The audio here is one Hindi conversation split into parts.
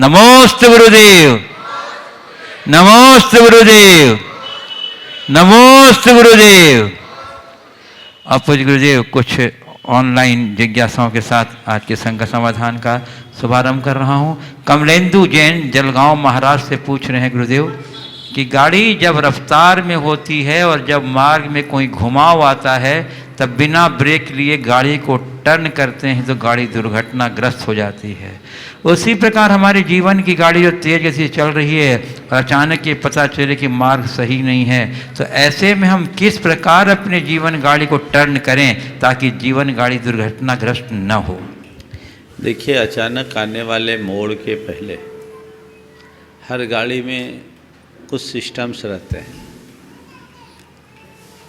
नमोस्तु गुरुदेव, नमोस्तु गुरुदेव, नमोस्तु गुरुदेव। अब पूज्य गुरुदेव कुछ ऑनलाइन जिज्ञासाओं के साथ आज के संघ समाधान का शुभारंभ कर रहा हूँ। कमलेंदु जैन जलगांव महाराष्ट्र से पूछ रहे हैं गुरुदेव कि गाड़ी जब रफ्तार में होती है और जब मार्ग में कोई घुमाव आता है तब बिना ब्रेक लिए गाड़ी को टर्न करते हैं तो गाड़ी दुर्घटनाग्रस्त हो जाती है। उसी प्रकार हमारे जीवन की गाड़ी जो तेज गति से चल रही है और अचानक ये पता चले कि मार्ग सही नहीं है, तो ऐसे में हम किस प्रकार अपने जीवन गाड़ी को टर्न करें ताकि जीवन गाड़ी दुर्घटनाग्रस्त न हो। देखिए, अचानक आने वाले मोड़ के पहले हर गाड़ी में कुछ सिस्टम्स रहते हैं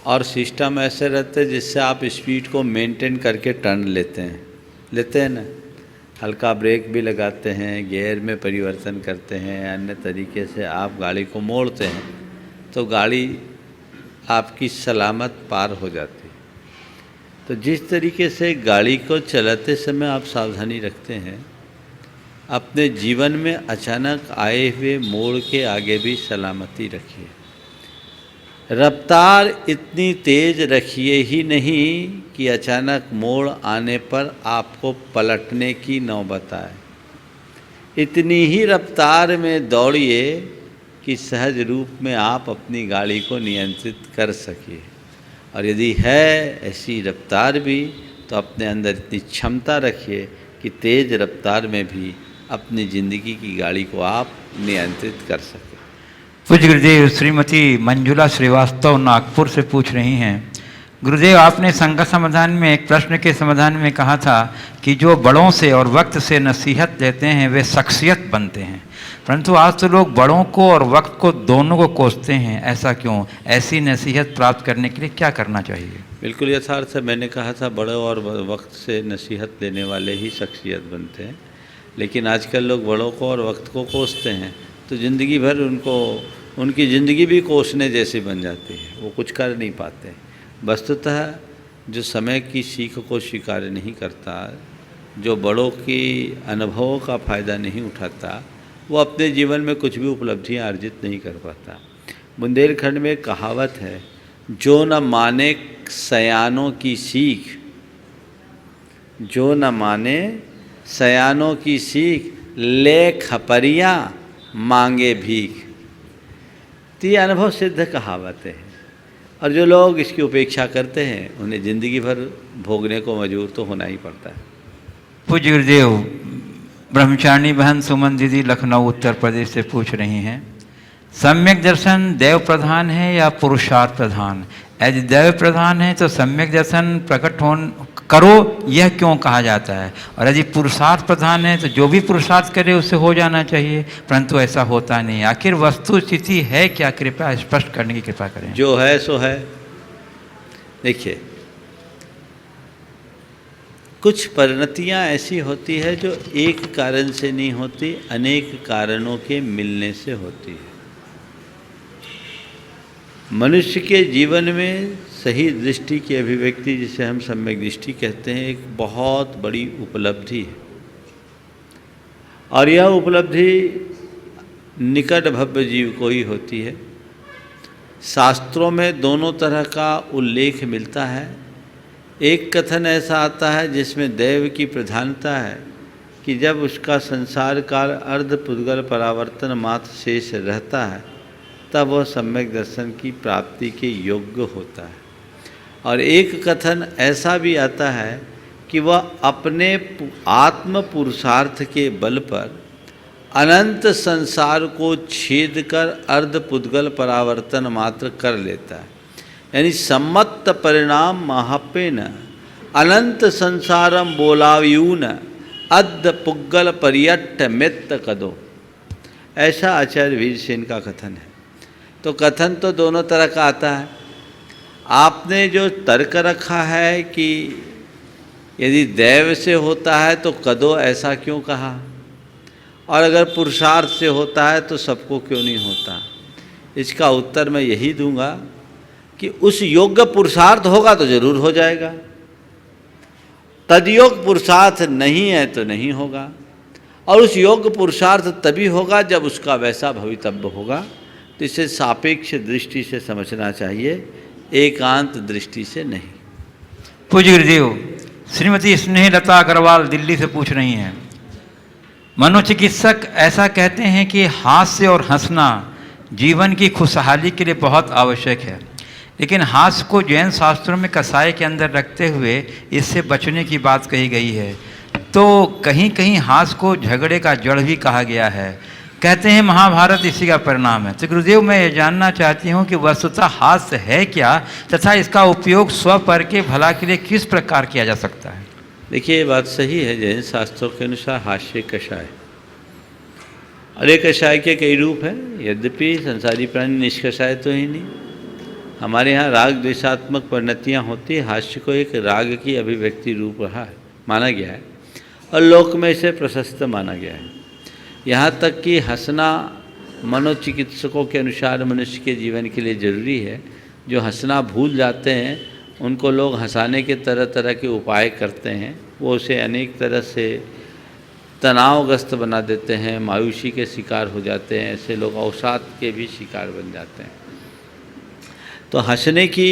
और सिस्टम ऐसे रहते हैं जिससे आप स्पीड को मेंटेन करके टर्न लेते हैं ना। हल्का ब्रेक भी लगाते हैं, गियर में परिवर्तन करते हैं, अन्य तरीके से आप गाड़ी को मोड़ते हैं तो गाड़ी आपकी सलामत पार हो जाती है। तो जिस तरीके से गाड़ी को चलाते समय आप सावधानी रखते हैं, अपने जीवन में अचानक आए हुए मोड़ के आगे भी सलामती रखिए। रफ्तार इतनी तेज रखिए ही नहीं कि अचानक मोड़ आने पर आपको पलटने की नौबत आए। इतनी ही रफ्तार में दौड़िए कि सहज रूप में आप अपनी गाड़ी को नियंत्रित कर सकिए। और यदि है ऐसी रफ्तार भी तो अपने अंदर इतनी क्षमता रखिए कि तेज़ रफ्तार में भी अपनी ज़िंदगी की गाड़ी को आप नियंत्रित कर सकें। पूज्य गुरुदेव, श्रीमती मंजुला श्रीवास्तव नागपुर से पूछ रही हैं, गुरुदेव आपने संघ समाधान में एक प्रश्न के समाधान में कहा था कि जो बड़ों से और वक्त से नसीहत लेते हैं वे शख्सियत बनते हैं, परंतु आज तो लोग बड़ों को और वक्त को दोनों को कोसते हैं, ऐसा क्यों? ऐसी नसीहत प्राप्त करने के लिए क्या करना चाहिए? बिल्कुल यथार्थ है। मैंने कहा था बड़ों और वक्त से नसीहत लेने वाले ही शख्सियत बनते हैं, लेकिन आजकल लोग बड़ों को और वक्त को कोसते हैं तो ज़िंदगी भर उनकी ज़िंदगी भी कोसने जैसी बन जाती है, वो कुछ कर नहीं पाते। वस्तुतः जो समय की सीख को स्वीकार नहीं करता, जो बड़ों की अनुभवों का फ़ायदा नहीं उठाता, वो अपने जीवन में कुछ भी उपलब्धियां अर्जित नहीं कर पाता। बुंदेलखंड में कहावत है, जो न माने सयानों की सीख, जो न माने सयानों की सीख, ले खपरियाँ मांगे भीख। तो ये अनुभव सिद्ध कहावतें हैं और जो लोग इसकी उपेक्षा करते हैं उन्हें ज़िंदगी भर भोगने को मजबूर तो होना ही पड़ता है। पूज्य गुरुदेव, ब्रह्मचारिणी बहन सुमन दीदी लखनऊ उत्तर प्रदेश से पूछ रही हैं, सम्यक दर्शन देव प्रधान है या पुरुषार्थ प्रधान? यदि देव प्रधान है तो सम्यक दर्शन प्रकट करो यह क्यों कहा जाता है, और यदि पुरुषार्थ प्रधान है तो जो भी पुरुषार्थ करे उससे हो जाना चाहिए, परंतु ऐसा होता नहीं। आखिर वस्तु स्थिति है क्या? कृपया स्पष्ट करने की कृपा करें। जो है सो है। देखिए, कुछ परिणतियाँ ऐसी होती है जो एक कारण से नहीं होती, अनेक कारणों के मिलने से होती है। मनुष्य के जीवन में सही दृष्टि की अभिव्यक्ति, जिसे हम सम्यक दृष्टि कहते हैं, एक बहुत बड़ी उपलब्धि है और यह उपलब्धि निकट भव्य जीव को ही होती है। शास्त्रों में दोनों तरह का उल्लेख मिलता है। एक कथन ऐसा आता है जिसमें दैव की प्रधानता है कि जब उसका संसार काल अर्ध पुद्गल परावर्तन मात्र शेष रहता है तब वह सम्यक दर्शन की प्राप्ति के योग्य होता है। और एक कथन ऐसा भी आता है कि वह अपने आत्म पुरुषार्थ के बल पर अनंत संसार को छेद कर अर्ध पुद्गल परावर्तन मात्र कर लेता है। यानी सम्मत परिणाम महापेन अनंत संसारम बोलाव्यून अद्ध पुग्गल पर्यट्ट मित्त कदो। ऐसा आचार्य वीर सेन का कथन है। तो कथन तो दोनों तरह का आता है। आपने जो तर्क रखा है कि यदि दैव से होता है तो कदो ऐसा क्यों कहा, और अगर पुरुषार्थ से होता है तो सबको क्यों नहीं होता, इसका उत्तर मैं यही दूंगा कि उस योग्य पुरुषार्थ होगा तो जरूर हो जाएगा, तदयोग पुरुषार्थ नहीं है तो नहीं होगा। और उस योग्य पुरुषार्थ तभी होगा जब उसका वैसा भवितव्य होगा। तो इसे सापेक्ष दृष्टि से समझना चाहिए, एकांत दृष्टि से नहीं। पूज्य गुरुदेव, श्रीमती स्नेहलता अग्रवाल दिल्ली से पूछ रही हैं, मनोचिकित्सक ऐसा कहते हैं कि हास्य और हंसना जीवन की खुशहाली के लिए बहुत आवश्यक है, लेकिन हास्य को जैन शास्त्रों में कसाय के अंदर रखते हुए इससे बचने की बात कही गई है। तो कहीं कहीं हास्य को झगड़े का जड़ भी कहा गया है। कहते हैं महाभारत इसी का परिणाम है। तो गुरुदेव, मैं ये जानना चाहती हूँ कि वस्तुतः हास्य है क्या, तथा इसका उपयोग स्वपर के भला के लिए किस प्रकार किया जा सकता है? देखिए, ये बात सही है, जैन शास्त्रों के अनुसार हास्य कषाय, और एक कषाय के कई रूप हैं। यद्यपि संसारी प्राणी निष्कषाय तो ही नहीं, हमारे यहाँ राग द्वेषात्मक परिणतियाँ होती है। हास्य को एक राग की अभिव्यक्ति रूप रहा है, माना गया है, और लोक में इसे प्रशस्त माना गया है। यहाँ तक कि हंसना मनोचिकित्सकों के अनुसार मनुष्य के जीवन के लिए जरूरी है। जो हंसना भूल जाते हैं उनको लोग हंसाने के तरह तरह के उपाय करते हैं, वो उसे अनेक तरह से तनावग्रस्त बना देते हैं, मायूसी के शिकार हो जाते हैं। ऐसे लोग अवसाद के भी शिकार बन जाते हैं। तो हंसने की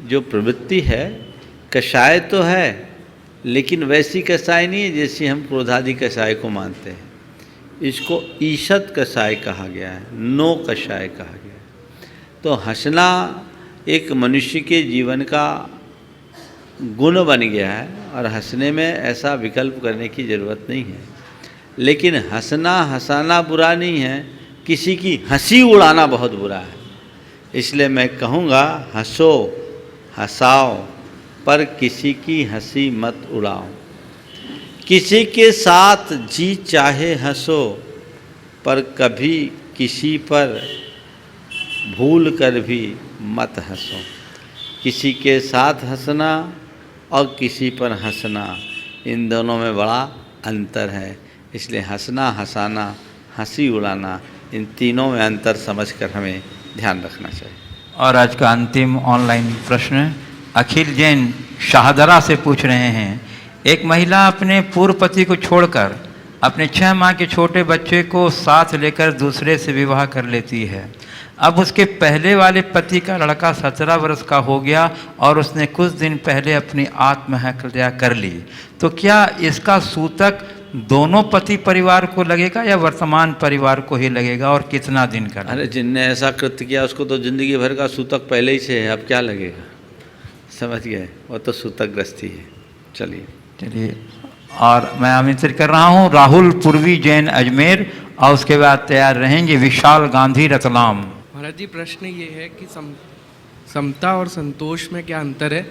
जो प्रवृत्ति है कषाय तो है, लेकिन वैसी कषाय नहीं है जैसी हम क्रोधादि कषाय को मानते हैं। इसको ईषत कषाय कहा गया है, नो कषाय कहा गया है। तो हंसना एक मनुष्य के जीवन का गुण बन गया है, और हंसने में ऐसा विकल्प करने की ज़रूरत नहीं है। लेकिन हंसना हंसाना बुरा नहीं है, किसी की हंसी उड़ाना बहुत बुरा है। इसलिए मैं कहूँगा, हंसो हंसाओ, पर किसी की हंसी मत उड़ाओ। किसी के साथ जी चाहे हंसो, पर कभी किसी पर भूल कर भी मत हंसो। किसी के साथ हंसना और किसी पर हंसना, इन दोनों में बड़ा अंतर है। इसलिए हंसना हंसाना हंसी उड़ाना, इन तीनों में अंतर समझकर हमें ध्यान रखना चाहिए। और आज का अंतिम ऑनलाइन प्रश्न अखिल जैन शाहदरा से पूछ रहे हैं, एक महिला अपने पूर्व पति को छोड़कर अपने 6 माह के छोटे बच्चे को साथ लेकर दूसरे से विवाह कर लेती है। अब उसके पहले वाले पति का लड़का 17 वर्ष का हो गया और उसने कुछ दिन पहले अपनी आत्महत्या कर ली। तो क्या इसका सूतक दोनों पति परिवार को लगेगा या वर्तमान परिवार को ही लगेगा, और कितना दिन का? अरे, जिनने ऐसा कृत्य किया उसको तो जिंदगी भर का सूतक पहले ही से है, अब क्या लगेगा? समझ गए, वो तो सूतकग्रस्ती है। चलिए, और मैं आमंत्रित कर रहा हूँ राहुल पूर्वी जैन अजमेर, और उसके बाद तैयार रहेंगे विशाल गांधी रतलाम। महाराज जी, प्रश्न ये है कि समता और संतोष में क्या अंतर है?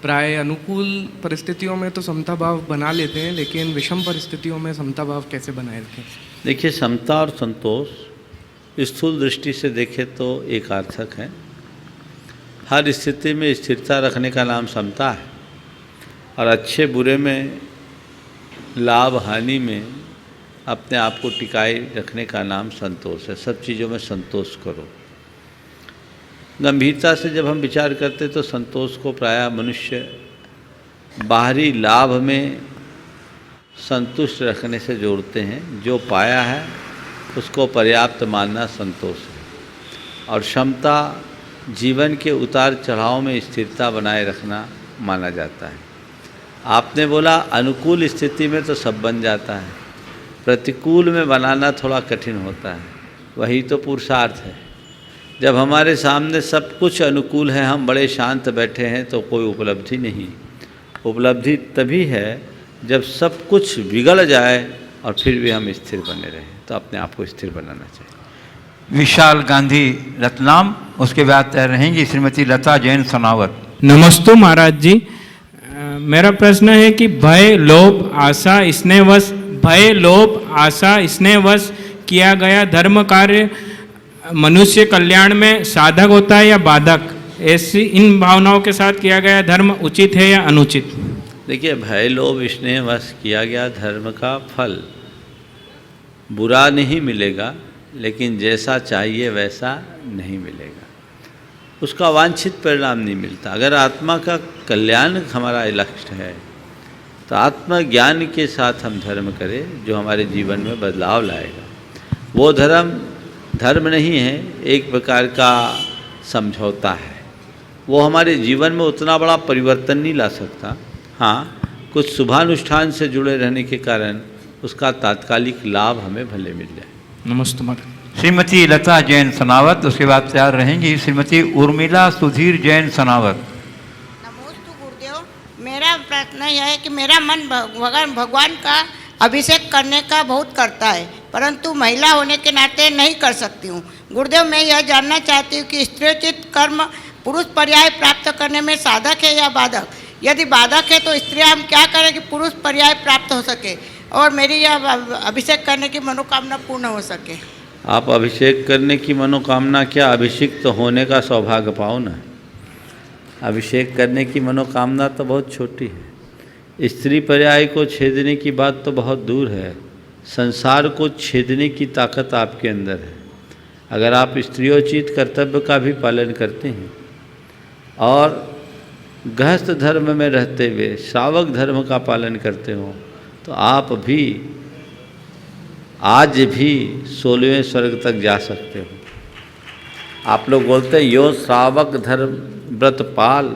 प्राय अनुकूल परिस्थितियों में तो समता भाव बना लेते हैं, लेकिन विषम परिस्थितियों में समता भाव कैसे बनाए रखें? देखिए, समता और संतोष स्थूल दृष्टि से देखें तो एकार्थक है। हर स्थिति में स्थिरता रखने का नाम समता है, और अच्छे बुरे में, लाभ हानि में अपने आप को टिकाए रखने का नाम संतोष है। सब चीज़ों में संतोष करो। गंभीरता से जब हम विचार करते तो संतोष को प्रायः मनुष्य बाहरी लाभ में संतुष्ट रखने से जोड़ते हैं। जो पाया है उसको पर्याप्त मानना संतोष है, और क्षमता जीवन के उतार चढ़ाव में स्थिरता बनाए रखना माना जाता है। आपने बोला अनुकूल स्थिति में तो सब बन जाता है, प्रतिकूल में बनाना थोड़ा कठिन होता है। वही तो पुरुषार्थ है। जब हमारे सामने सब कुछ अनुकूल है, हम बड़े शांत बैठे हैं, तो कोई उपलब्धि नहीं। उपलब्धि तभी है जब सब कुछ बिगड़ जाए और फिर भी हम स्थिर बने रहें। तो अपने आप को स्थिर बनाना चाहिए। विशाल गांधी रतलाम, उसके बाद तैयार रहेंगी श्रीमती लता जैन सनावत। नमस्ते महाराज जी, मेरा प्रश्न है कि भय लोभ आशा स्नेहवश किया गया धर्म कार्य मनुष्य कल्याण में साधक होता है या बाधक? ऐसी इन भावनाओं के साथ किया गया धर्म उचित है या अनुचित? देखिए, भय लोभ स्नेहवश किया गया धर्म का फल बुरा नहीं मिलेगा, लेकिन जैसा चाहिए वैसा नहीं मिलेगा। उसका वांछित परिणाम नहीं मिलता। अगर आत्मा का कल्याण हमारा लक्ष्य है तो आत्मज्ञान के साथ हम धर्म करें जो हमारे जीवन में बदलाव लाएगा। वो धर्म नहीं है, एक प्रकार का समझौता है। वो हमारे जीवन में उतना बड़ा परिवर्तन नहीं ला सकता। हाँ, कुछ शुभानुष्ठान से जुड़े रहने के कारण उसका तात्कालिक लाभ हमें भले मिल जाए। नमस्ते महाराज। श्रीमती लता जैन सनावत, उसके बाद तैयार रहेंगी श्रीमती उर्मिला सुधीर जैन सनावत। नमोस्तु गुरुदेव। मेरा प्रार्थना यह है कि मेरा मन भगवान का अभिषेक करने का बहुत करता है, परंतु महिला होने के नाते नहीं कर सकती हूँ। गुरुदेव, मैं यह जानना चाहती हूँ कि स्त्रीयोचित कर्म पुरुष पर्याय प्राप्त करने में साधक है या बाधक? यदि बाधक है तो स्त्री हम क्या करें कि पुरुष पर्याय प्राप्त हो सके और मेरी यह अभिषेक करने की मनोकामना पूर्ण हो सके? आप अभिषेक करने की मनोकामना क्या, अभिषिक्त होने का सौभाग्य पाओ ना। अभिषेक करने की मनोकामना तो बहुत छोटी है। स्त्री पर्याय को छेदने की बात तो बहुत दूर है। संसार को छेदने की ताकत आपके अंदर है। अगर आप स्त्रियोचित कर्तव्य का भी पालन करते हैं और गृहस्थ धर्म में रहते हुए श्रावक धर्म का पालन करते हो तो आप भी आज भी 16वें स्वर्ग तक जा सकते हो। आप लोग बोलते हैं यो श्रावक धर्म व्रत पाल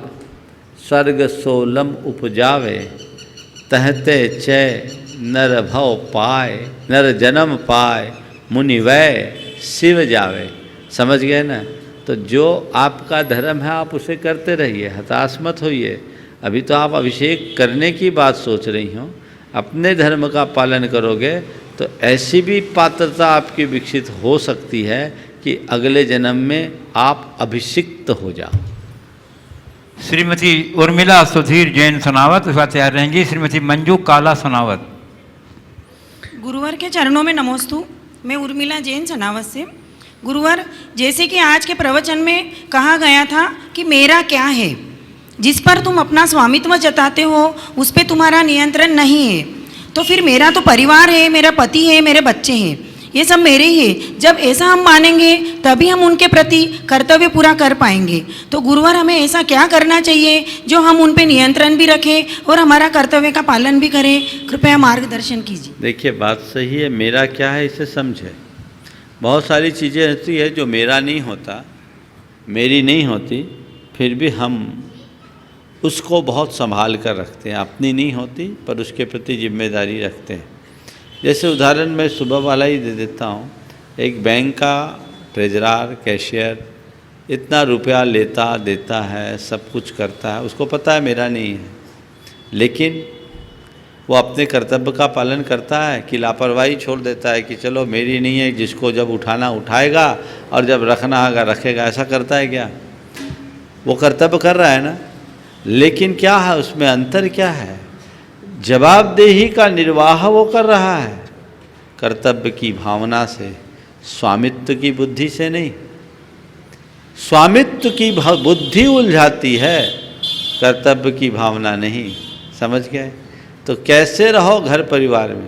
स्वर्ग 16 उपजावे तहते चय नर भव पाए नर जन्म पाए मुनि वै शिव जावे। समझ गए ना? तो जो आपका धर्म है आप उसे करते रहिए, हताश मत होइए। अभी तो आप अभिषेक करने की बात सोच रही हो। अपने धर्म का पालन करोगे तो ऐसी भी पात्रता आपकी विकसित हो सकती है कि अगले जन्म में आप अभिषिक्त हो जाओ। श्रीमती उर्मिला सुधीर जैन सनावत, उसका तैयार रहेंगी श्रीमती मंजू काला सनावत। गुरुवर के चरणों में नमोस्तु। मैं उर्मिला जैन सनावत से। गुरुवर, जैसे कि आज के प्रवचन में कहा गया था कि मेरा क्या है, जिस पर तुम अपना स्वामित्व जताते हो उस पर तुम्हारा नियंत्रण नहीं है, तो फिर मेरा तो परिवार है, मेरा पति है, मेरे बच्चे हैं, ये सब मेरे ही है। जब ऐसा हम मानेंगे तभी हम उनके प्रति कर्तव्य पूरा कर पाएंगे। तो गुरुवर, हमें ऐसा क्या करना चाहिए जो हम उन पे नियंत्रण भी रखें और हमारा कर्तव्य का पालन भी करें? कृपया मार्गदर्शन कीजिए। देखिए, बात सही है। मेरा क्या है इसे समझे। बहुत सारी चीज़ें ऐसी है जो मेरा नहीं होता, मेरी नहीं होती, फिर भी हम उसको बहुत संभाल कर रखते हैं। अपनी नहीं होती पर उसके प्रति जिम्मेदारी रखते हैं। जैसे उदाहरण मैं सुबह वाला ही दे देता हूँ। एक बैंक का ट्रेजरर, कैशियर इतना रुपया लेता देता है, सब कुछ करता है, उसको पता है मेरा नहीं है, लेकिन वो अपने कर्तव्य का पालन करता है कि लापरवाही छोड़ देता है कि चलो मेरी नहीं है, जिसको जब उठाना उठाएगा और जब रखना होगा रखेगा। ऐसा करता है क्या? वो कर्तव्य कर रहा है ना, लेकिन क्या है उसमें अंतर क्या है? जवाबदेही का निर्वाह वो कर रहा है कर्तव्य की भावना से, स्वामित्व की बुद्धि से नहीं। स्वामित्व की बुद्धि उलझाती है, कर्तव्य की भावना नहीं। समझ गए? तो कैसे रहो घर परिवार में?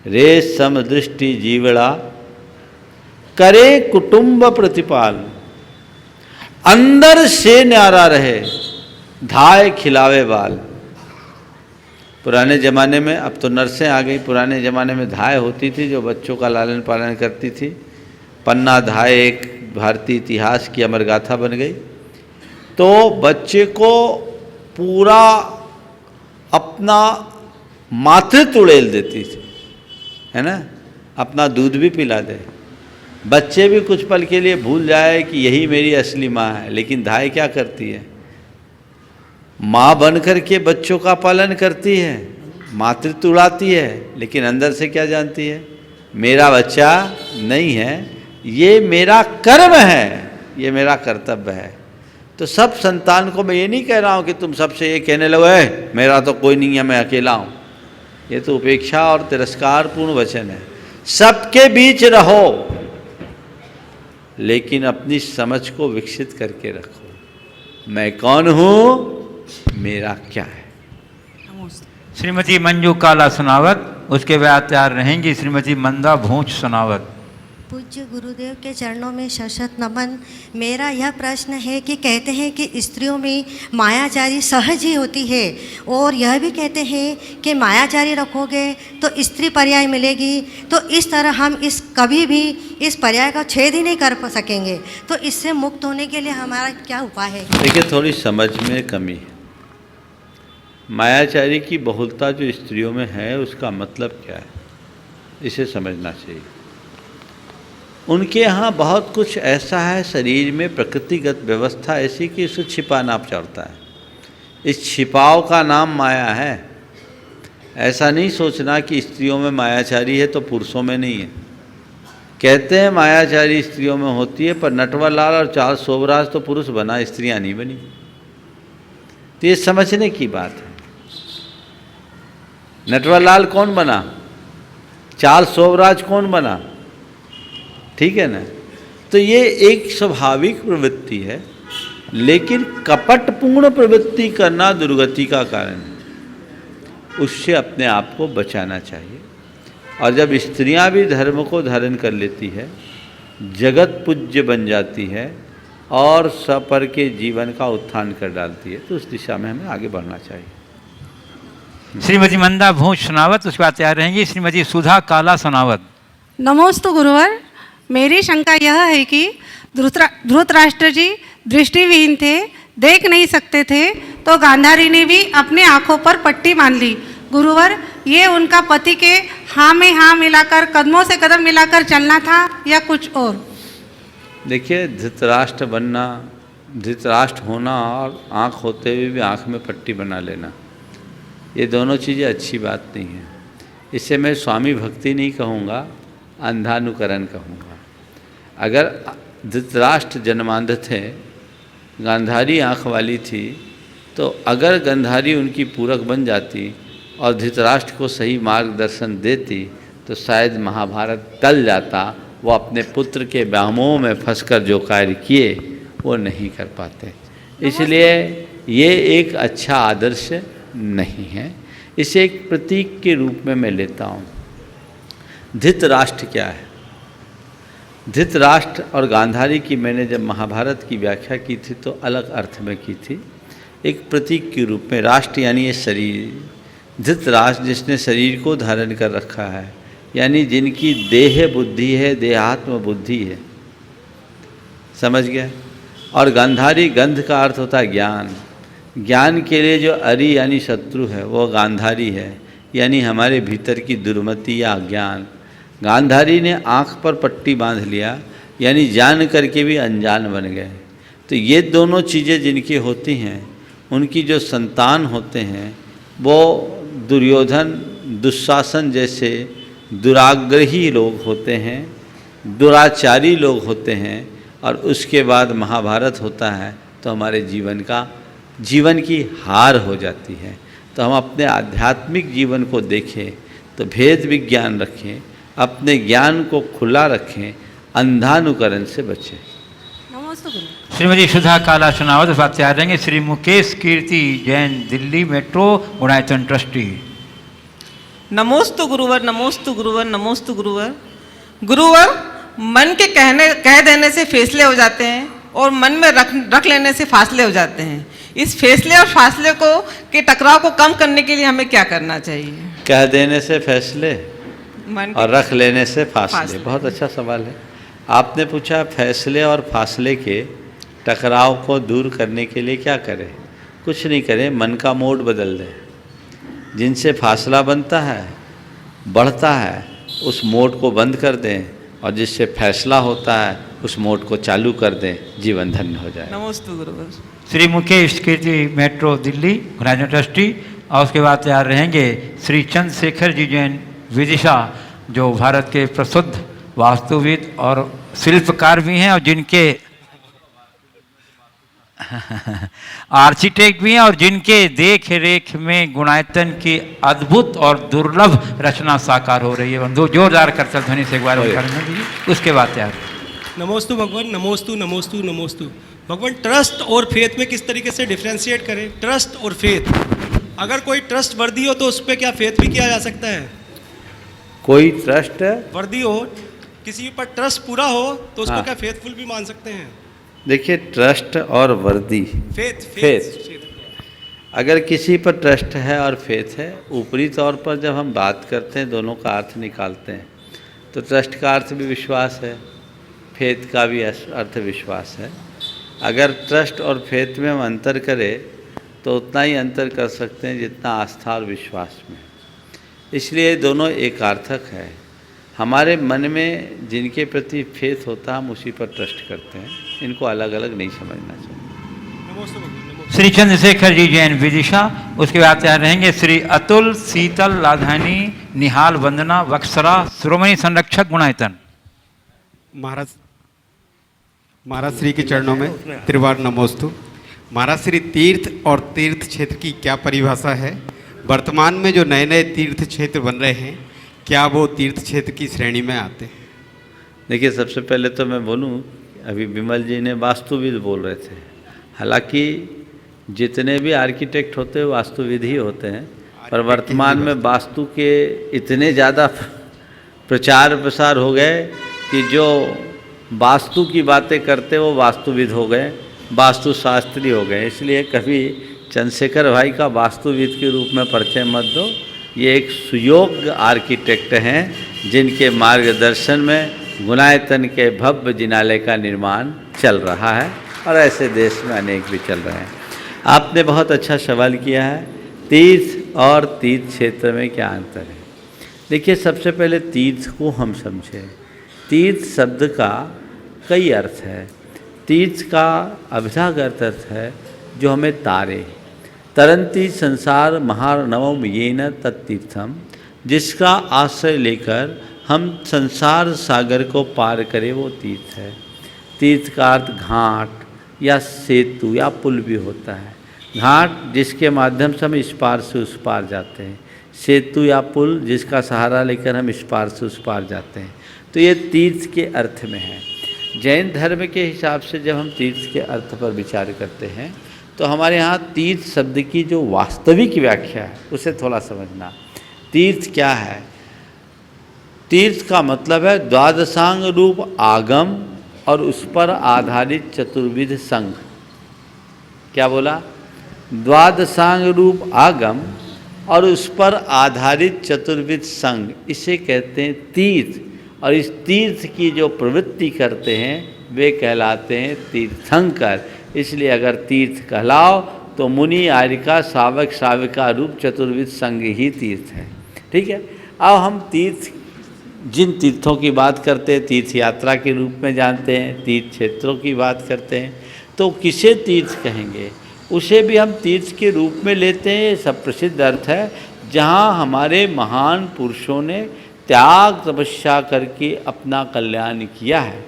रे समदृष्टि जीवड़ा करे कुटुंब प्रतिपाल, अंदर से न्यारा रहे धाय खिलावे बाल। पुराने ज़माने में, अब तो नर्सें आ गई, पुराने ज़माने में धाय होती थी जो बच्चों का लालन पालन करती थी। पन्ना धाय एक भारतीय इतिहास की अमर गाथा बन गई। तो बच्चे को पूरा अपना मातृत्व उड़ेल देती थी, है ना, अपना दूध भी पिला दे। बच्चे भी कुछ पल के लिए भूल जाए कि यही मेरी असली माँ है। लेकिन धाय क्या करती है? माँ बन कर के बच्चों का पालन करती है, मातृत्व उड़ाती है, लेकिन अंदर से क्या जानती है? मेरा बच्चा नहीं है, ये मेरा कर्म है, ये मेरा कर्तव्य है। तो सब संतान को मैं ये नहीं कह रहा हूँ कि तुम सबसे ये कहने लगो है मेरा तो कोई नहीं है, मैं अकेला हूँ। ये तो उपेक्षा और तिरस्कारपूर्ण वचन है। सबके बीच रहो, लेकिन अपनी समझ को विकसित करके रखो। मैं कौन हूँ, मेरा क्या है। श्रीमती मंजू काला सनावत, उसके बाद तैयार रहेंगी श्रीमती मंदा भूंच सनावत। पूज्य गुरुदेव के चरणों में शत नमन। मेरा यह प्रश्न है कि कहते हैं कि स्त्रियों में मायाचारी सहज ही होती है, और यह भी कहते हैं कि मायाचारी रखोगे तो स्त्री पर्याय मिलेगी, तो इस तरह हम कभी भी इस पर्याय का छेद ही नहीं कर सकेंगे। तो इससे मुक्त होने के लिए हमारा क्या उपाय है? देखिए, थोड़ी समझ में कमी है। मायाचारी की बहुलता जो स्त्रियों में है उसका मतलब क्या है, इसे समझना चाहिए। उनके यहाँ बहुत कुछ ऐसा है शरीर में, प्रकृतिगत व्यवस्था ऐसी कि उसे छिपाना पड़ता है। इस छिपाव का नाम माया है। ऐसा नहीं सोचना कि स्त्रियों में मायाचारी है तो पुरुषों में नहीं है। कहते हैं मायाचारी स्त्रियों में होती है, पर नटवरलाल और चार्ल्स शोभराज तो पुरुष बना, स्त्रियां नहीं बनी। तो ये समझने की बात है। नटवरलाल कौन बना, चार्ल्स शोभराज कौन बना, ठीक है ना। तो ये एक स्वाभाविक प्रवृत्ति है, लेकिन कपटपूर्ण प्रवृत्ति करना दुर्गति का कारण है। उससे अपने आप को बचाना चाहिए। और जब स्त्रियां भी धर्म को धारण कर लेती है, जगत पूज्य बन जाती है और सपर के जीवन का उत्थान कर डालती है, तो उस दिशा में हमें आगे बढ़ना चाहिए। श्रीमती मंदा भूष सोनावत, उसके बाद तैयार रहेंगी श्रीमती सुधा काला सोनावत। नमोस्तु गुरुवर। मेरी शंका यह है कि धृतराष्ट्र जी दृष्टिविहीन थे, देख नहीं सकते थे, तो गांधारी ने भी अपने आंखों पर पट्टी बांध ली। गुरुवर, ये उनका पति के हाँ में हाँ मिलाकर, कदमों से कदम मिलाकर चलना था या कुछ और? देखिए, धृतराष्ट्र बनना, धृतराष्ट्र होना और आँख होते हुए भी आँख में पट्टी बना लेना, ये दोनों चीज़ें अच्छी बात नहीं है। इसे मैं स्वामी भक्ति नहीं कहूँगा, अंधानुकरण कहूँगा। अगर धृतराष्ट्र जन्मांध थे, गांधारी आँख वाली थी, तो अगर गांधारी उनकी पूरक बन जाती और धृतराष्ट्र को सही मार्गदर्शन देती, तो शायद महाभारत टल जाता। वो अपने पुत्र के व्यामोह में फंसकर जो कार्य किए वो नहीं कर पाते। इसलिए ये एक अच्छा आदर्श नहीं है। इसे एक प्रतीक के रूप में मैं लेता हूँ। धृतराष्ट्र क्या है? धृतराष्ट्र और गांधारी की मैंने जब महाभारत की व्याख्या की थी तो अलग अर्थ में की थी। एक प्रतीक के रूप में, राष्ट्र यानी ये शरीर, धृतराष्ट्र जिसने शरीर को धारण कर रखा है, यानी जिनकी देह बुद्धि है, देहात्म बुद्धि है, समझ गया। और गांधारी, गंध का अर्थ होता है ज्ञान। ज्ञान के लिए जो अरि यानी शत्रु है वो गांधारी है, यानी हमारे भीतर की दुर्मति या अज्ञान। गांधारी ने आँख पर पट्टी बांध लिया, यानी जान करके भी अनजान बन गए। तो ये दोनों चीज़ें जिनकी होती हैं, उनकी जो संतान होते हैं वो दुर्योधन, दुशासन जैसे दुराग्रही लोग होते हैं, दुराचारी लोग होते हैं। और उसके बाद महाभारत होता है तो हमारे जीवन की हार हो जाती है। तो हम अपने आध्यात्मिक जीवन को देखें तो भेद विज्ञान रखें, अपने ज्ञान को खुला रखें, अंधानुकरण से बचें। नमस्ते गुरु। श्रीमती सुधा काला सोनावत, बात तैयार रहेंगे श्री मुकेश कीर्ति जैन, दिल्ली मेट्रो गुणायतन ट्रस्टी। नमोस्तु गुरुवर, नमोस्तु गुरुवर, नमोस्तु गुरुवर। गुरुवर, मन के कह देने से फैसले हो जाते हैं और मन में रख लेने से फासले हो जाते हैं। इस फैसले और फासले के टकराव को कम करने के लिए हमें क्या करना चाहिए? कह देने से फैसले मन और रख लेने से फासले। बहुत अच्छा सवाल है आपने पूछा। फैसले और फासले के टकराव को दूर करने के लिए क्या करें? कुछ नहीं करें, मन का मोड बदल दें। जिनसे फासला बनता है, बढ़ता है, उस मोड को बंद कर दें, और जिससे फैसला होता है उस मोड को चालू कर दें। जीवन धन्य हो जाए। नमस्ते गुरुवर। श्री मुकेश कीर्ति मेट्रो दिल्ली गुणायतन ट्रस्टी। और उसके बाद तैयार रहेंगे श्री चंद्रशेखर जी जैन, विदिशा, जो भारत के प्रसिद्ध वास्तुविद और शिल्पकार भी हैं और जिनके आर्किटेक्ट भी हैं और जिनके देख रेख में गुणायतन की अद्भुत और दुर्लभ रचना साकार हो रही है। जोरदार करतल ध्वनि से एक बार उसके बाद तैयार। नमोस्तु भगवान, नमोस्तु नमोस्तु नमोस्तु भगवान। ट्रस्ट और फेथ में किस तरीके से डिफ्रेंशिएट करें? ट्रस्ट और फेथ, अगर कोई ट्रस्ट वर्दी हो तो उस पर क्या फेथ भी किया जा सकता है? कोई ट्रस्ट वर्दी हो किसी पर ट्रस्ट पूरा हो तो उसको हाँ। क्या फेथफुल भी मान सकते हैं? देखिए, ट्रस्ट और वर्दी, फेथ फेथ। अगर किसी पर ट्रस्ट है और फेथ है, ऊपरी तौर पर जब हम बात करते हैं दोनों का अर्थ निकालते हैं तो ट्रस्ट का अर्थ भी विश्वास है, फेथ का भी अर्थ विश्वास है। अगर ट्रस्ट और फेथ में हम अंतर करें तो उतना ही अंतर कर सकते हैं जितना आस्था और विश्वास में। इसलिए दोनों एकार्थक है। हमारे मन में जिनके प्रति फेथ होता है हम उसी पर ट्रस्ट करते हैं, इनको अलग अलग नहीं समझना चाहिए। श्री चंद्रशेखर जी जैन विदिशा, उसके बाद तैयार रहेंगे श्री अतुल, शीतल, लाधानी, निहाल, वंदना, वक्सरा, श्रोमणी संरक्षक गुणायतन। महाराज श्री के चरणों में त्रिवार नमोस्तु। महाराज श्री, तीर्थ और तीर्थ क्षेत्र की क्या परिभाषा है? वर्तमान में जो नए नए तीर्थ क्षेत्र बन रहे हैं, क्या वो तीर्थ क्षेत्र की श्रेणी में आते हैं? देखिए, सबसे पहले तो मैं बोलूं, अभी विमल जी ने वास्तुविद बोल रहे थे। हालांकि जितने भी आर्किटेक्ट होते हैं वास्तुविद ही होते हैं, पर वर्तमान में वास्तु के इतने ज़्यादा प्रचार प्रसार हो गए कि जो वास्तु की बातें करते वो वास्तुविद हो गए, वास्तुशास्त्री हो गए। इसलिए कभी चंद्रशेखर भाई का वास्तुविद के रूप में परिचय मत दो। ये एक सुयोग्य आर्किटेक्ट हैं जिनके मार्गदर्शन में गुणायतन के भव्य जिनालय का निर्माण चल रहा है और ऐसे देश में अनेक भी चल रहे हैं। आपने बहुत अच्छा सवाल किया है, तीर्थ और तीर्थ क्षेत्र में क्या अंतर है। देखिए, सबसे पहले तीर्थ को हम समझें। तीर्थ शब्द का कई अर्थ है। तीर्थ का अभिधागत अर्थ है जो हमें तारे, तरंती संसार महानवम येन तत्तीर्थम, जिसका आश्रय लेकर हम संसार सागर को पार करें वो तीर्थ है। तीर्थ का अर्थ घाट या सेतु या पुल भी होता है। घाट जिसके माध्यम से हम इस पार से उस पार जाते हैं, सेतु या पुल जिसका सहारा लेकर हम इस पार से उस पार जाते हैं। तो ये तीर्थ के अर्थ में है। जैन धर्म के हिसाब से जब हम तीर्थ के अर्थ पर विचार करते हैं तो हमारे यहाँ तीर्थ शब्द की जो वास्तविक व्याख्या है उसे थोड़ा समझना। तीर्थ क्या है? तीर्थ का मतलब है द्वादशांग रूप आगम और उस पर आधारित चतुर्विध संघ। क्या बोला? द्वादशांग रूप आगम और उस पर आधारित चतुर्विध संघ, इसे कहते हैं तीर्थ। और इस तीर्थ की जो प्रवृत्ति करते हैं वे कहलाते हैं तीर्थंकर। इसलिए अगर तीर्थ कहलाओ तो मुनि, आर्यिका, सावक, साविका रूप चतुर्विध संघ ही तीर्थ है। ठीक है। अब हम तीर्थ, जिन तीर्थों की बात करते हैं तीर्थ यात्रा के रूप में जानते हैं, तीर्थ क्षेत्रों की बात करते हैं, तो किसे तीर्थ कहेंगे? उसे भी हम तीर्थ के रूप में लेते हैं। ये सब प्रसिद्ध अर्थ है जहाँ हमारे महान पुरुषों ने त्याग तपस्या करके अपना कल्याण किया है,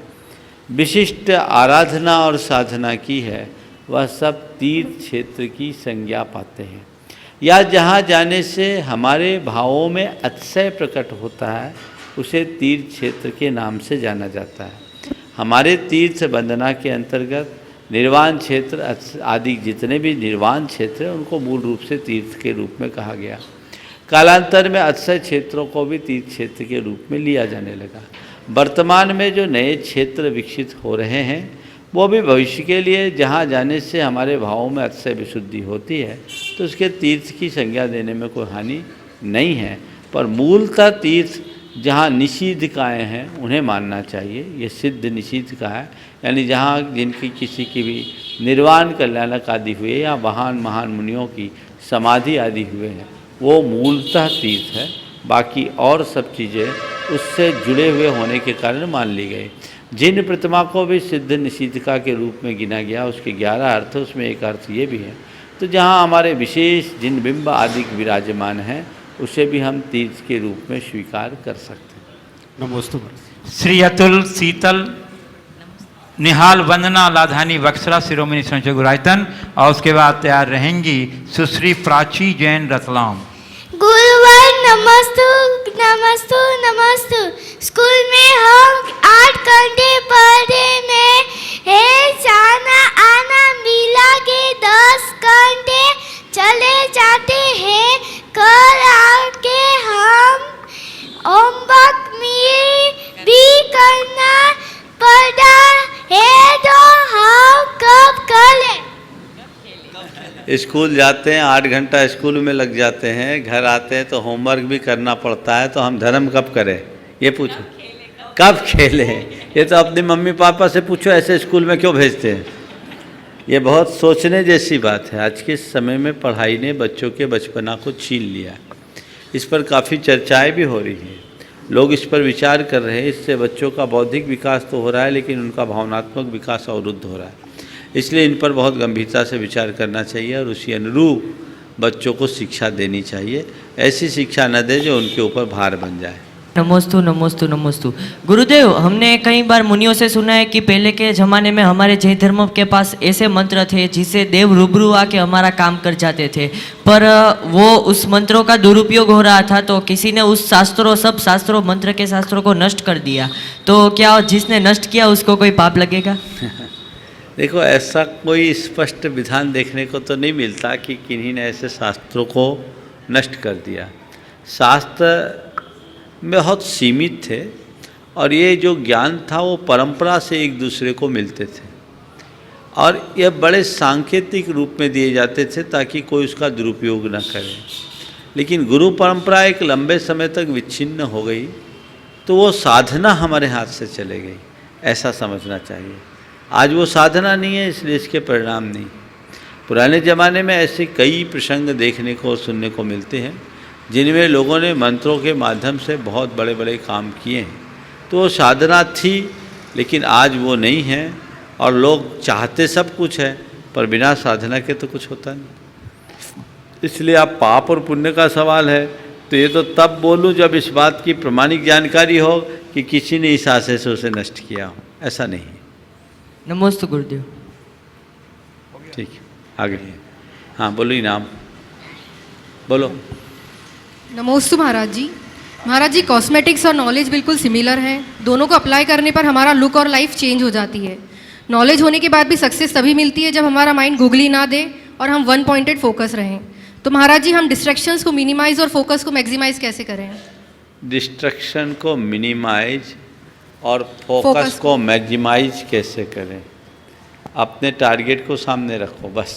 विशिष्ट आराधना और साधना की है, वह सब तीर्थ क्षेत्र की संज्ञा पाते हैं। या जहाँ जाने से हमारे भावों में अतिशय प्रकट होता है उसे तीर्थ क्षेत्र के नाम से जाना जाता है। हमारे तीर्थ वंदना के अंतर्गत निर्वाण क्षेत्र आदि जितने भी निर्वाण क्षेत्र हैं उनको मूल रूप से तीर्थ के रूप में कहा गया। कालांतर में अतिशय क्षेत्रों को भी तीर्थ क्षेत्र के रूप में लिया जाने लगा। वर्तमान में जो नए क्षेत्र विकसित हो रहे हैं वो भी भविष्य के लिए जहाँ जाने से हमारे भावों में अतिशय विशुद्धि होती है तो उसके तीर्थ की संज्ञा देने में कोई हानि नहीं है। पर मूलतः तीर्थ जहाँ निषिद्धकाएँ हैं उन्हें मानना चाहिए। ये सिद्ध निषिद्ध का है, यानी जहाँ जिनकी किसी की भी निर्वाण कल्याणक आदि हुए या महान महान मुनियों की समाधि आदि हुए हैं वो मूलतः तीर्थ है। बाकी और सब चीज़ें उससे जुड़े हुए होने के कारण मान ली गई। जिन प्रतिमा को भी सिद्ध निषिद्धका के रूप में गिना गया उसके 11 अर्थ, उसमें एक अर्थ ये भी है। तो जहाँ हमारे विशेष जिन बिंब आदि विराजमान हैं उसे भी हम तीर्थ के रूप में स्वीकार कर सकते हैं। नमोस्तु। श्री अतुल, शीतल, निहाल, वंदना, लाधानी, वक्सरा, शिरोमणि संरक्षक गुणायतन। और उसके बाद तैयार रहेंगी सुश्री प्राची जैन रतलाम। गुरुवार नमस्तु नमस्तु नमस्तु। स्कूल में हम 8 घंटे पढ़ने जाना आना मिला के 10 घंटे चले जाते हैं। कल आके हम होमवर्क भी कर स्कूल जाते हैं 8 घंटा स्कूल में लग जाते हैं, घर आते हैं तो होमवर्क भी करना पड़ता है, तो हम धर्म कब करें ये पूछो, कब खेलें? ये तो अपनी मम्मी पापा से पूछो, ऐसे स्कूल में क्यों भेजते हैं? ये बहुत सोचने जैसी बात है। आज के समय में पढ़ाई ने बच्चों के बचपना को छीन लिया। इस पर काफ़ी चर्चाएं भी हो रही हैं, लोग इस पर विचार कर रहे हैं। इससे बच्चों का बौद्धिक विकास तो हो रहा है, लेकिन उनका भावनात्मक विकास अवरुद्ध हो रहा है। इसलिए इन पर बहुत गंभीरता से विचार करना चाहिए और उसी अनुरूप बच्चों को शिक्षा देनी चाहिए। ऐसी शिक्षा न दे जो उनके ऊपर भार बन जाए। नमोस्तु नमोस्तु नमोस्तु। गुरुदेव, हमने कई बार मुनियों से सुना है कि पहले के ज़माने में हमारे जैन धर्म के पास ऐसे मंत्र थे जिससे देव रूबरू आके हमारा काम कर जाते थे, पर वो उस मंत्रों का दुरुपयोग हो रहा था, तो किसी ने उस सब शास्त्रों मंत्र के शास्त्रों को नष्ट कर दिया। तो क्या जिसने नष्ट किया उसको कोई पाप लगेगा? देखो, ऐसा कोई स्पष्ट विधान देखने को तो नहीं मिलता कि किन्हीं ने ऐसे शास्त्रों को नष्ट कर दिया। शास्त्र बहुत सीमित थे और ये जो ज्ञान था वो परंपरा से एक दूसरे को मिलते थे और ये बड़े सांकेतिक रूप में दिए जाते थे ताकि कोई उसका दुरुपयोग न करे। लेकिन गुरु परंपरा एक लंबे समय तक विच्छिन्न हो गई तो वो साधना हमारे हाथ से चले गई, ऐसा समझना चाहिए। आज वो साधना नहीं है, इसलिए इसके परिणाम नहीं। पुराने ज़माने में ऐसे कई प्रसंग देखने को सुनने को मिलते हैं जिनमें लोगों ने मंत्रों के माध्यम से बहुत बड़े बड़े काम किए हैं। तो वो साधना थी, लेकिन आज वो नहीं है और लोग चाहते सब कुछ है पर बिना साधना के तो कुछ होता नहीं। इसलिए आप पाप और पुण्य का सवाल है तो ये तो तब बोलूँ जब इस बात की प्रमाणिक जानकारी हो कि किसी ने इस आशय से उसे नष्ट किया हो, ऐसा नहीं है। नमोस्तु गुरुदेव। ठीक है, आगे। हाँ बोलो, इनाम बोलो। नमोस्तु महाराज जी। महाराज जी, कॉस्मेटिक्स और नॉलेज बिल्कुल सिमिलर हैं। दोनों को अप्लाई करने पर हमारा लुक और लाइफ चेंज हो जाती है। नॉलेज होने के बाद भी सक्सेस तभी मिलती है जब हमारा माइंड गूगली ना दे और हम वन पॉइंटेड फोकस रहें। तो महाराज जी, हम डिस्ट्रैक्शंस को मिनिमाइज और फोकस को मैक्सिमाइज कैसे करें? डिस्ट्रैक्शन को मिनिमाइज और फोकस को मैक्सिमाइज कैसे करें? अपने टारगेट को सामने रखो बस।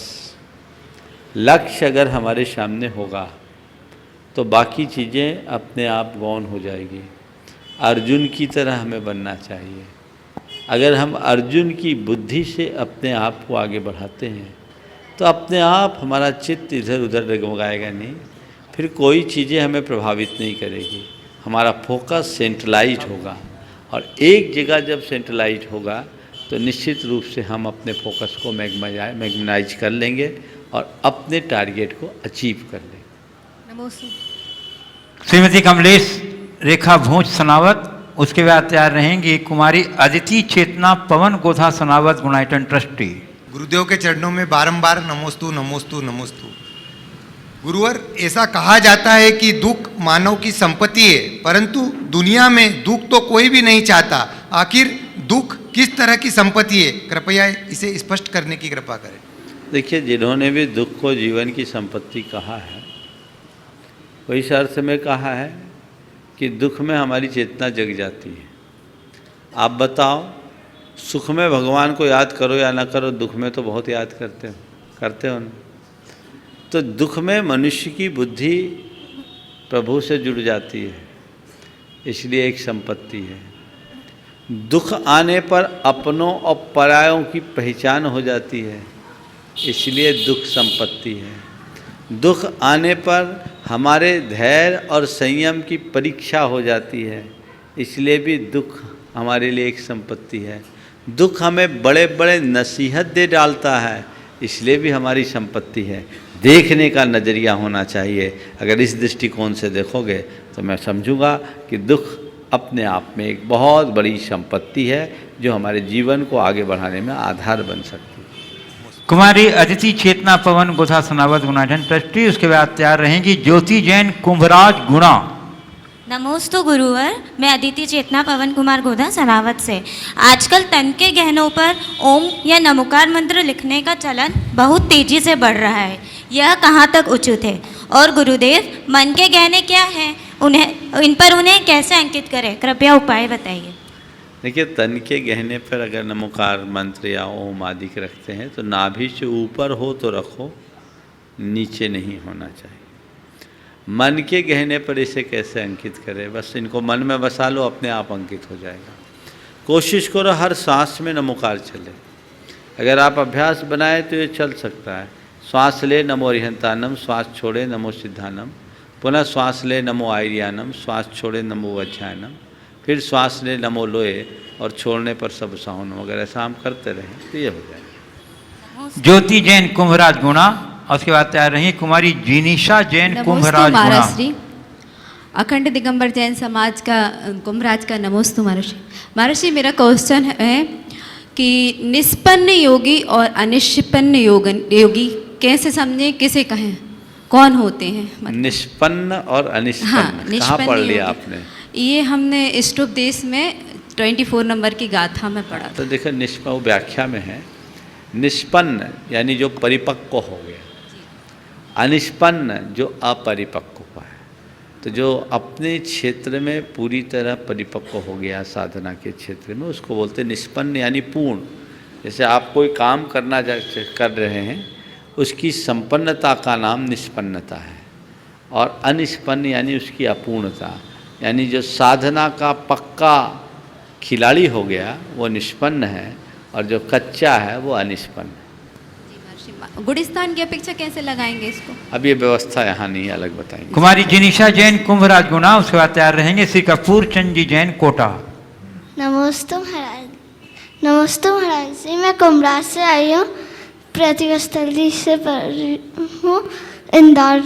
लक्ष्य अगर हमारे सामने होगा तो बाकी चीज़ें अपने आप गौन हो जाएगी। अर्जुन की तरह हमें बनना चाहिए। अगर हम अर्जुन की बुद्धि से अपने आप को आगे बढ़ाते हैं तो अपने आप हमारा चित्त इधर उधर डगमगाएगा नहीं, फिर कोई चीज़ें हमें प्रभावित नहीं करेगी। हमारा फोकस सेंट्रलाइज होगा और एक जगह जब सेंट्रलाइज होगा तो निश्चित रूप से हम अपने फोकस को मैग्नाइज कर लेंगे और अपने टारगेट को अचीव कर लेंगे। श्रीमती कमलेश रेखा भोज सनावत, उसके बाद तैयार रहेंगी कुमारी अदिति चेतना पवन गोधा सनावत, गुणायतन ट्रस्टी। गुरुदेव के चरणों में बारंबार नमोस्तु नमोस्तु नमोस्तु। गुरुवर, ऐसा कहा जाता है कि दुख मानव की संपत्ति है, परंतु दुनिया में दुख तो कोई भी नहीं चाहता। आखिर दुख किस तरह की संपत्ति है? कृपया इसे स्पष्ट करने की कृपा करें। देखिए, जिन्होंने भी दुख को जीवन की संपत्ति कहा है वही अर्थ में कहा है कि दुख में हमारी चेतना जग जाती है। आप बताओ, सुख में भगवान को याद करो या ना करो, दुख में तो बहुत याद करते हो ना। तो दुख में मनुष्य की बुद्धि प्रभु से जुड़ जाती है, इसलिए एक संपत्ति है। दुख आने पर अपनों और परायों की पहचान हो जाती है, इसलिए दुख संपत्ति है। दुख आने पर हमारे धैर्य और संयम की परीक्षा हो जाती है, इसलिए भी दुख हमारे लिए एक संपत्ति है। दुख हमें बड़े बड़े नसीहत दे डालता है, इसलिए भी हमारी संपत्ति है। देखने का नज़रिया होना चाहिए। अगर इस दृष्टिकोण से देखोगे तो मैं समझूंगा कि दुख अपने आप में एक बहुत बड़ी संपत्ति है जो हमारे जीवन को आगे बढ़ाने में आधार बन सकती है। कुमारी अदिति चेतना पवन गोधा सनावत, गुणायतन ट्रस्टी। उसके बाद तैयार रहेंगी ज्योति जैन कुंभराज गुणा। नमोस्तु गुरुवर, मैं अदिति चेतना पवन कुमार गोधा सनावत से। आजकल तन के गहनों पर ओम या नमोकार मंत्र लिखने का चलन बहुत तेजी से बढ़ रहा है, यह कहाँ तक उचित है? और गुरुदेव, मन के गहने क्या हैं, इन पर उन्हें कैसे अंकित करें? कृपया उपाय बताइए। देखिए, तन के गहने पर अगर नमोकार मंत्र या ओम आदि के रखते हैं तो नाभि से ऊपर हो तो रखो नीचे नहीं होना चाहिए। मन के गहने पर इसे कैसे अंकित करें, बस इनको मन में बसा लो, अपने आप अंकित हो जाएगा। कोशिश करो हर सांस में नमोकार चले। अगर आप अभ्यास बनाए तो ये चल सकता है। श्वास ले नमो अरिहंतानम, श्वास छोड़े नमो सिद्धानम, पुनः श्वास ले नमो आयर्यानम, श्वास छोड़े नमो वज्रायनम, फिर श्वास ले नमो लोए और छोड़ने पर सब साहुनम। अगर ऐसा हम करते रहें तो ये हो जाएगा। ज्योति जैन कुंभराज गुणा, और उसके बाद तैयार रही कुमारी जिनीशा जैन कुंभराज गुणा। महाराज अखंड दिगंबर जैन समाज का कुंभराज का नमोस्तु महर्षि। महर्षि मेरा क्वेश्चन है कि निष्पन्न योगी और अनिष्पन्न योगी कैसे समझें, किसे कहें, कौन होते हैं? निष्पन्न और अनिष्पन्न कहाँ पढ़ लिया आपने? ये हमने इष्टोपदेश में 24 नंबर की गाथा में पढ़ा। तो देखो निष्पन्न व्याख्या में है, निष्पन्न यानी जो परिपक्व हो गया, अनिष्पन्न जो अपरिपक्व हुआ है। तो जो अपने क्षेत्र में पूरी तरह परिपक्व हो गया साधना के क्षेत्र में, उसको बोलते हैं निष्पन्न यानी पूर्ण। जैसे आप कोई काम कर रहे हैं, उसकी संपन्नता का नाम निष्पन्नता है। और अनिष्पन्न यानी उसकी अपूर्णता, यानी जो साधना का पक्का खिलाड़ी हो गया वो निष्पन्न है, और जो कच्चा है वो अनिष्पन्न है। गुड़िस्तान की अपेक्षा कैसे लगाएंगे इसको? अब ये व्यवस्था यहाँ नहीं, अलग बताएंगे। कुमारी जिनीशा जैन कुंभराज गुणा, उसके बाद तैयार रहेंगे श्री कपूर चंद जी जैन कोटा। नमस्ते महाराज, नमस्ते महाराज जी, मैं कुमराज से आई हूँ, प्रतिभा स्थली से पढ़ रही हूँ, इंदौर।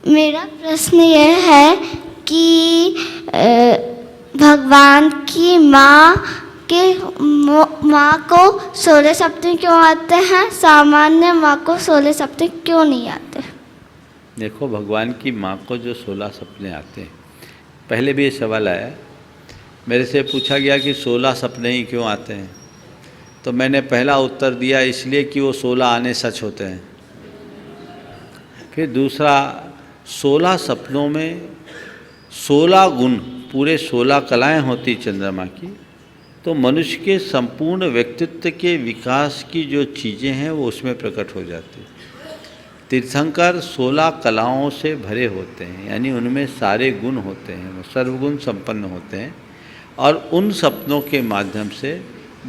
मेरा प्रश्न यह है कि भगवान की माँ को 16 सप्तमी क्यों आते हैं, सामान्य माँ को 16 सप्तमी क्यों नहीं आते? देखो भगवान की माँ को जो 16 सपने आते हैं, पहले भी ये सवाल आया, मेरे से पूछा गया कि 16 सपने ही क्यों आते हैं, तो मैंने पहला उत्तर दिया इसलिए कि वो 16 आने सच होते हैं। फिर दूसरा, 16 सपनों में 16 गुण, पूरे 16 कलाएँ होती चंद्रमा की, तो मनुष्य के संपूर्ण व्यक्तित्व के विकास की जो चीज़ें हैं वो उसमें प्रकट हो जाती। तीर्थंकर 16 कलाओं से भरे होते हैं, यानी उनमें सारे गुण होते हैं, वो सर्वगुण संपन्न होते हैं, और उन सपनों के माध्यम से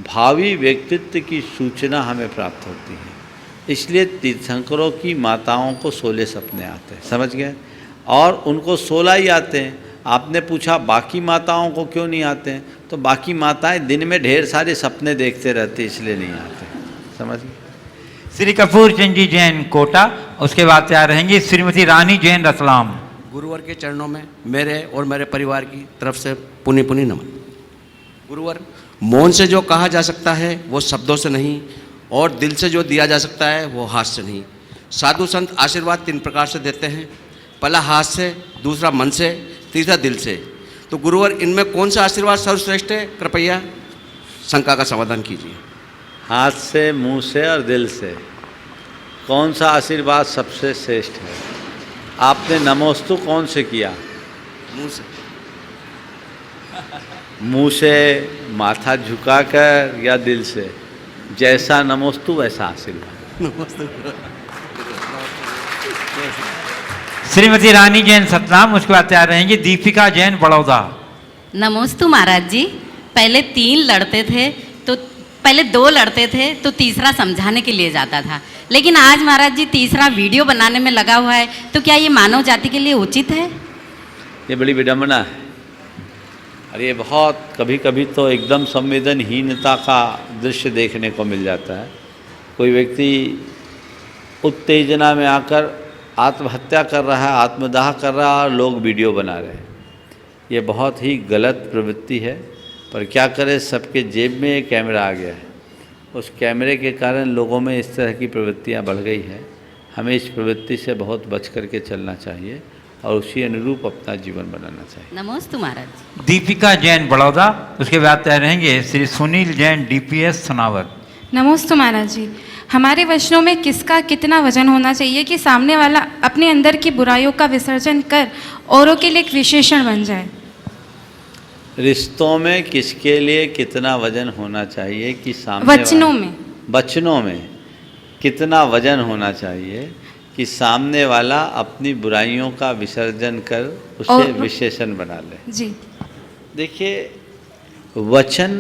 भावी व्यक्तित्व की सूचना हमें प्राप्त होती है। इसलिए तीर्थंकरों की माताओं को 16 सपने आते हैं, समझ गए? और उनको 16 ही आते हैं। आपने पूछा बाकी माताओं को क्यों नहीं आते हैं, तो बाकी माताएं दिन में ढेर सारे सपने देखते रहती, इसलिए नहीं आते, समझ गए? श्री कपूर चंद जी जैन कोटा, उसके बाद तैयार रहेंगी श्रीमती रानी जैन रतलाम। गुरुवर के चरणों में मेरे और मेरे परिवार की तरफ से पुनि पुनि नमन। गुरुवर, मौन से जो कहा जा सकता है वो शब्दों से नहीं, और दिल से जो दिया जा सकता है वो हाथ से नहीं। साधु संत आशीर्वाद 3 प्रकार से देते हैं, पहला हाथ से, दूसरा मन से, तीसरा दिल से। तो गुरुवर, इनमें कौन सा आशीर्वाद सर्वश्रेष्ठ है? कृपया शंका का समाधान कीजिए। हाथ से, मुंह से और दिल से कौन सा आशीर्वाद सबसे श्रेष्ठ है? आपने नमोस्तु कौन से किया? मुंह से। मुंह से, माथा झुकाकर, या दिल से? जैसा नमोस्तु वैसा आशीर्वाद। नमोस्तु। श्रीमती रानी जैन सतनाम, उसके बाद तैयार रहेंगी दीपिका जैन बड़ौदा। नमोस्तु महाराज जी, पहले 2 लड़ते थे तो तीसरा समझाने के लिए जाता था, लेकिन आज महाराज जी तीसरा वीडियो बनाने में लगा हुआ है, तो क्या ये मानव जाति के लिए उचित है? ये बड़ी विडम्बना है, और ये बहुत कभी कभी तो एकदम संवेदनहीनता का दृश्य देखने को मिल जाता है। कोई व्यक्ति उत्तेजना में आकर आत्महत्या कर रहा है, आत्मदाह कर रहा है, और लोग वीडियो बना रहे हैं। ये बहुत ही गलत प्रवृत्ति है, पर क्या करें, सबके जेब में एक कैमरा आ गया है। उस कैमरे के कारण लोगों में इस तरह की प्रवृत्तियां बढ़ गई है। हमें इस प्रवृत्ति से बहुत बच करके चलना चाहिए और उसी अनुरूप अपना जीवन बनाना चाहिए। नमोस्तु महाराज। दीपिका जैन बड़ौदा, उसके बाद तैयार रहेंगे श्री सुनील जैन डीपीएस सनावर। नमोस्तु महाराज जी, हमारे वचनों में किसका कितना वजन होना चाहिए कि सामने वाला अपने अंदर की बुराइयों का विसर्जन कर औरों के लिए एक विशेषण बन जाए? रिश्तों में किसके लिए कितना वजन होना चाहिए कि सामने वचनों में। वचनों में कितना वजन होना चाहिए कि सामने वाला अपनी बुराइयों का विसर्जन कर उसे विशेषण बना ले। जी देखिए, वचन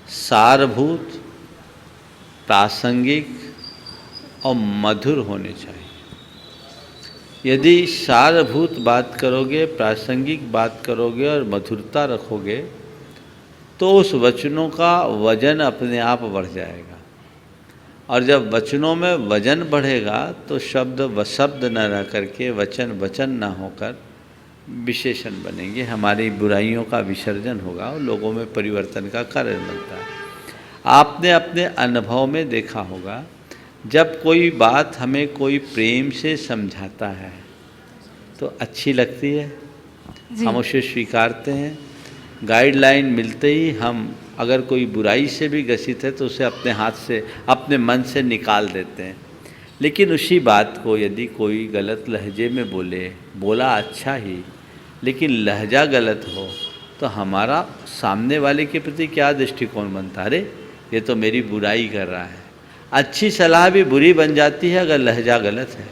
सारभूत, प्रासंगिक और मधुर होने चाहिए। यदि सारभूत बात करोगे, प्रासंगिक बात करोगे और मधुरता रखोगे तो उस वचनों का वजन अपने आप बढ़ जाएगा। और जब वचनों में वजन बढ़ेगा तो शब्द व शब्द न रह करके वचन वचन न होकर विशेषण बनेंगे। हमारी बुराइयों का विसर्जन होगा और लोगों में परिवर्तन का कारण बनता है। आपने अपने अनुभव में देखा होगा, जब कोई बात हमें कोई प्रेम से समझाता है तो अच्छी लगती है, हम उसे स्वीकारते हैं। गाइडलाइन मिलते ही हम अगर कोई बुराई से भी ग्रसित है तो उसे अपने हाथ से, अपने मन से निकाल देते हैं। लेकिन उसी बात को यदि कोई गलत लहजे में बोला अच्छा ही, लेकिन लहजा गलत हो तो हमारा सामने वाले के प्रति क्या दृष्टिकोण बनता है? अरे ये तो मेरी बुराई कर रहा है। अच्छी सलाह भी बुरी बन जाती है अगर लहजा गलत है,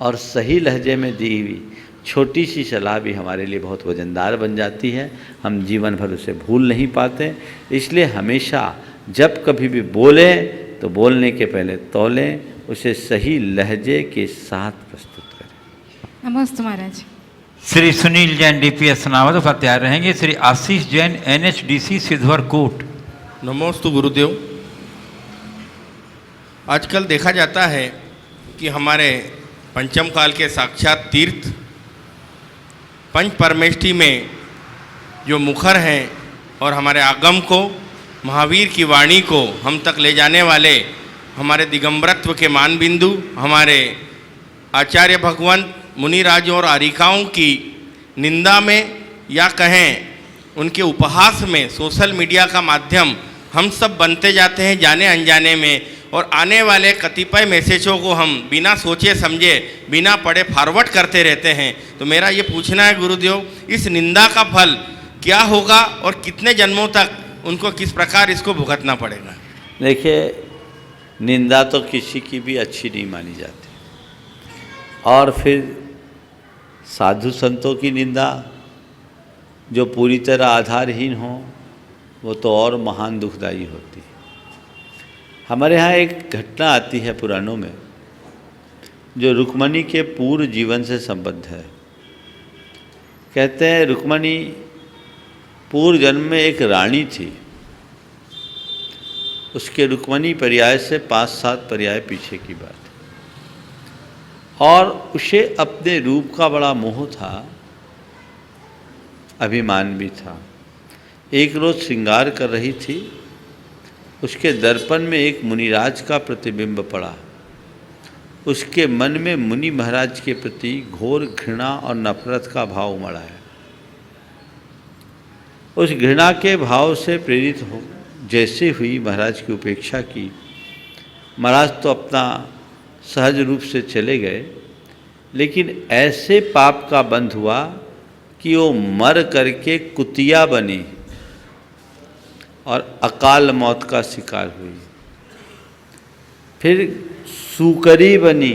और सही लहजे में दी हुई छोटी सी सलाह भी हमारे लिए बहुत वजनदार बन जाती है। हम जीवन भर उसे भूल नहीं पाते। इसलिए हमेशा जब कभी भी बोलें तो बोलने के पहले तौलें, उसे सही लहजे के साथ प्रस्तुत करें। नमस्ते महाराज। श्री सुनील जैन DPS सनावद उपाध्याय रहेंगे। Shri Ashish Jain NHDC सिद्धवर coat. नमोस्तु गुरुदेव। आजकल देखा जाता है कि हमारे पंचम काल के साक्षात तीर्थ पंच परमेष्ठी में जो मुखर हैं और हमारे आगम को, महावीर की वाणी को हम तक ले जाने वाले हमारे दिगंबरत्व के मान बिंदु, हमारे आचार्य भगवंत मुनिराजों और आरिकाओं की निंदा में या कहें उनके उपहास में सोशल मीडिया का माध्यम हम सब बनते जाते हैं जाने अनजाने में, और आने वाले कतिपय मैसेजों को हम बिना सोचे समझे, बिना पढ़े फॉरवर्ड करते रहते हैं। तो मेरा ये पूछना है गुरुदेव, इस निंदा का फल क्या होगा और कितने जन्मों तक उनको किस प्रकार इसको भुगतना पड़ेगा? देखिए, निंदा तो किसी की भी अच्छी नहीं मानी जाती, और फिर साधु संतों की निंदा जो पूरी तरह आधारहीन हो वो तो और महान दुखदायी होती है। हमारे यहाँ एक घटना आती है पुराणों में जो रुक्मणी के पूर्व जीवन से संबद्ध है। कहते हैं रुक्मणी पूर्व जन्म में एक रानी थी। उसके रुक्मणी पर्याय से 5-7 पर्याय पीछे की बात है, और उसे अपने रूप का बड़ा मोह था, अभिमान भी था। एक रोज श्रृंगार कर रही थी, उसके दर्पण में एक मुनिराज का प्रतिबिंब पड़ा। उसके मन में मुनि महाराज के प्रति घोर घृणा और नफरत का भाव उमड़ा है। उस घृणा के भाव से प्रेरित हो जैसे हुई महाराज की उपेक्षा की। महाराज तो अपना सहज रूप से चले गए, लेकिन ऐसे पाप का बंध हुआ कि वो मर करके कुतिया बनी और अकाल मौत का शिकार हुई। फिर सूकरी बनी,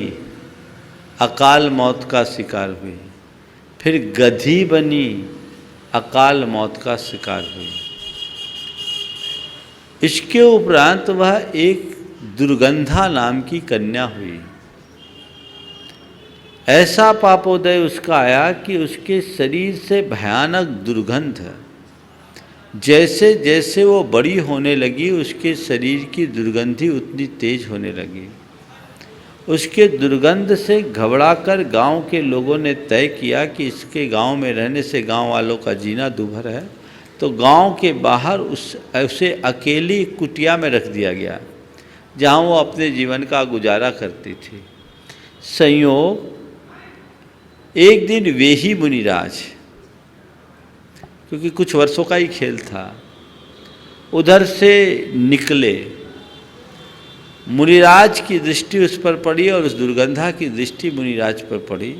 अकाल मौत का शिकार हुई। फिर गधी बनी, अकाल मौत का शिकार हुई। इसके उपरांत वह एक दुर्गंधा नाम की कन्या हुई। ऐसा पापोदय उसका आया कि उसके शरीर से भयानक दुर्गंध, जैसे जैसे वो बड़ी होने लगी उसके शरीर की दुर्गंधी उतनी तेज होने लगी। उसके दुर्गंध से घबराकर गांव के लोगों ने तय किया कि इसके गांव में रहने से गांव वालों का जीना दूभर है, तो गांव के बाहर उसे अकेली कुटिया में रख दिया गया जहां वो अपने जीवन का गुजारा करती थी। संयोग एक दिन वे ही मुनिराज, क्योंकि कुछ वर्षों का ही खेल था, उधर से निकले। मुनिराज की दृष्टि उस पर पड़ी और उस दुर्गंधा की दृष्टि मुनिराज पर पड़ी।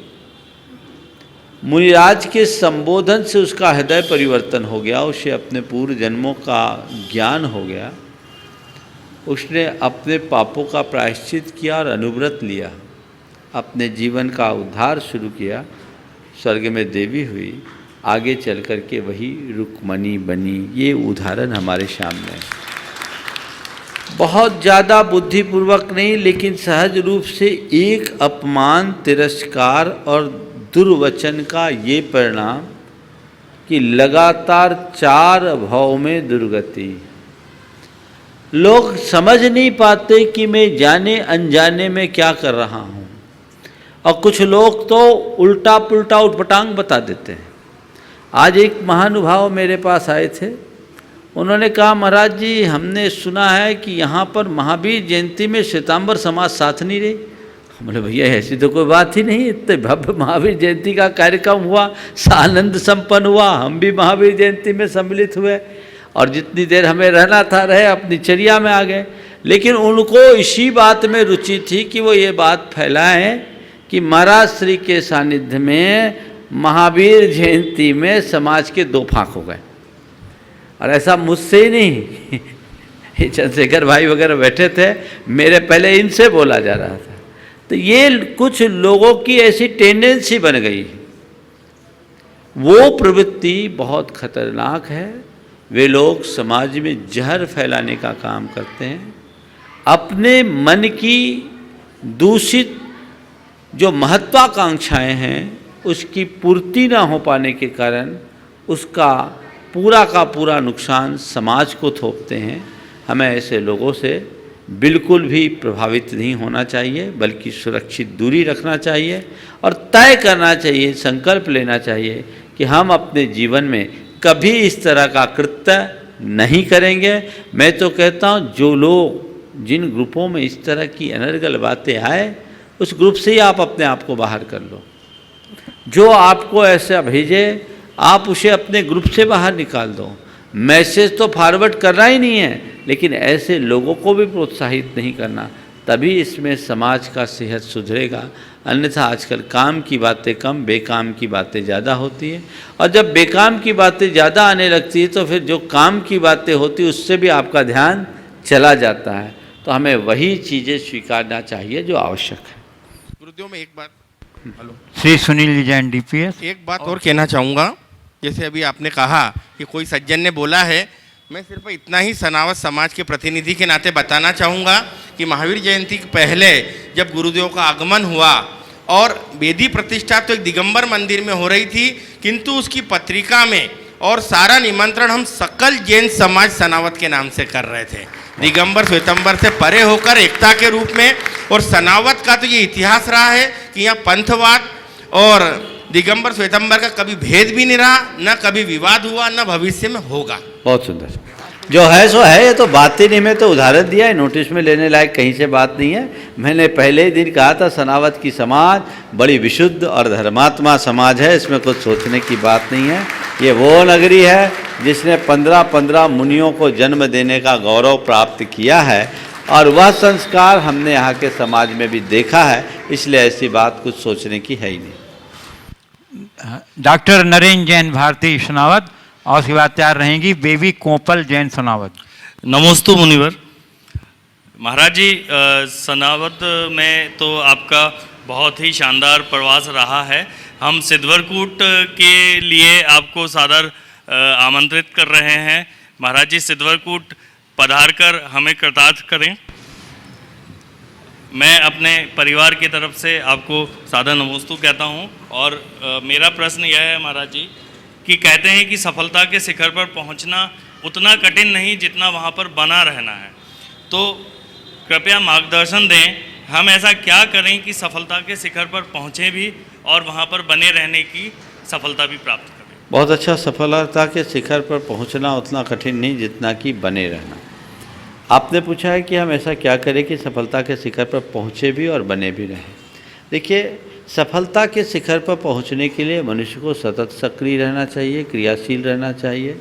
मुनिराज के संबोधन से उसका हृदय परिवर्तन हो गया, उसे अपने पूर्व जन्मों का ज्ञान हो गया। उसने अपने पापों का प्रायश्चित किया और अनुव्रत लिया, अपने जीवन का उद्धार शुरू किया, स्वर्ग में देवी हुई, आगे चल कर के वही रुक्मणी बनी। ये उदाहरण हमारे सामने है। बहुत ज़्यादा बुद्धिपूर्वक नहीं, लेकिन सहज रूप से एक अपमान, तिरस्कार और दुर्वचन का ये परिणाम कि लगातार 4 भव में दुर्गति। लोग समझ नहीं पाते कि मैं जाने अनजाने में क्या कर रहा हूँ, और कुछ लोग तो उल्टा पुल्टा उटपटांग बता देते हैं। आज एक महानुभाव मेरे पास आए थे, उन्होंने कहा महाराज जी हमने सुना है कि यहाँ पर महावीर जयंती में श्वेतांबर समाज साथ नहीं रही। बोले भैया ऐसी तो कोई बात ही नहीं, इतने भव्य महावीर जयंती का कार्यक्रम हुआ, आनंद संपन्न हुआ, हम भी महावीर जयंती में सम्मिलित हुए और जितनी देर हमें रहना था रहे, अपनी चर्या में आ गए। लेकिन उनको इसी बात में रुचि थी कि वो ये बात फैलाएं कि महाराज श्री के सानिध्य में महावीर जयंती में समाज के 2 फांक हो गए। और ऐसा मुझसे ही नहीं, चंद्रशेखर भाई वगैरह बैठे थे, मेरे पहले इनसे बोला जा रहा था। तो ये कुछ लोगों की ऐसी टेंडेंसी बन गई, वो प्रवृत्ति बहुत खतरनाक है। वे लोग समाज में जहर फैलाने का काम करते हैं। अपने मन की दूषित जो महत्वाकांक्षाएं हैं उसकी पूर्ति ना हो पाने के कारण उसका पूरा का पूरा नुकसान समाज को थोपते हैं। हमें ऐसे लोगों से बिल्कुल भी प्रभावित नहीं होना चाहिए, बल्कि सुरक्षित दूरी रखना चाहिए और तय करना चाहिए, संकल्प लेना चाहिए कि हम अपने जीवन में कभी इस तरह का कृत्य नहीं करेंगे। मैं तो कहता हूँ जो लोग जिन ग्रुपों में इस तरह की अनर्गल बातें आए, उस ग्रुप से ही आप अपने आप को बाहर कर लो। जो आपको ऐसा भेजे आप उसे अपने ग्रुप से बाहर निकाल दो। मैसेज तो फॉरवर्ड करना ही नहीं है, लेकिन ऐसे लोगों को भी प्रोत्साहित नहीं करना, तभी इसमें समाज का सेहत सुधरेगा। अन्यथा आजकल काम की बातें कम, बेकाम की बातें ज़्यादा होती है, और जब बेकाम की बातें ज़्यादा आने लगती है तो फिर जो काम की बातें होती है उससे भी आपका ध्यान चला जाता है। तो हमें वही चीज़ें स्वीकारना चाहिए जो आवश्यक है। गुरुदेव में एक बात, हेलो, श्री सुनील जैन DPS, एक बात और कहना चाहूँगा। जैसे अभी आपने कहा कि कोई सज्जन ने बोला है, मैं सिर्फ इतना ही सनावत समाज के प्रतिनिधि के नाते बताना चाहूँगा कि महावीर जयंती के पहले जब गुरुदेव का आगमन हुआ और वेदी प्रतिष्ठा तो एक दिगंबर मंदिर में हो रही थी, किंतु उसकी पत्रिका में और सारा निमंत्रण हम सकल जैन समाज सनावत के नाम से कर रहे थे, दिगंबर श्वेतंबर से परे होकर एकता के रूप में। और सनावत का तो ये इतिहास रहा है कि यहाँ पंथवाद और दिगंबर श्वेतंबर का कभी भेद भी नहीं रहा, न कभी विवाद हुआ, न भविष्य में होगा। बहुत सुंदर, जो है सो है, ये तो बात ही नहीं। मैं तो उदाहरण दिया है, नोटिस में लेने लायक कहीं से बात नहीं है। मैंने पहले ही दिन कहा था सनावत की समाज बड़ी विशुद्ध और धर्मात्मा समाज है, इसमें कुछ सोचने की बात नहीं है। ये वो नगरी है जिसने 15 मुनियों को जन्म देने का गौरव प्राप्त किया है, और वह संस्कार हमने यहाँ के समाज में भी देखा है, इसलिए ऐसी बात कुछ सोचने की है ही नहीं। डॉक्टर नरेंद्र जैन भारती सोनावत, और उसके बाद तैयार रहेंगी बेबी कोपल जैन सोनावत। नमोस्तु मुनिवर। महाराज जी, सनावत में तो आपका बहुत ही शानदार प्रवास रहा है। हम सिद्धवरकूट के लिए आपको सादर आमंत्रित कर रहे हैं। महाराज जी सिद्धवरकूट पधार कर हमें कृतार्थ करें। मैं अपने परिवार की तरफ से आपको सादर नमोस्तु कहता हूं। और मेरा प्रश्न यह है महाराज जी कि कहते हैं कि सफलता के शिखर पर पहुंचना उतना कठिन नहीं जितना वहां पर बना रहना है, तो कृपया मार्गदर्शन दें, हम ऐसा क्या करें कि सफलता के शिखर पर पहुंचें भी और वहां पर बने रहने की सफलता भी प्राप्त करें। बहुत अच्छा, सफलता के शिखर पर पहुंचना उतना कठिन नहीं जितना कि बने रहना। आपने पूछा है कि हम ऐसा क्या करें कि सफलता के शिखर पर पहुँचे भी और बने भी रहें। देखिए, सफलता के शिखर पर पहुंचने के लिए मनुष्य को सतत सक्रिय रहना चाहिए, क्रियाशील रहना चाहिए,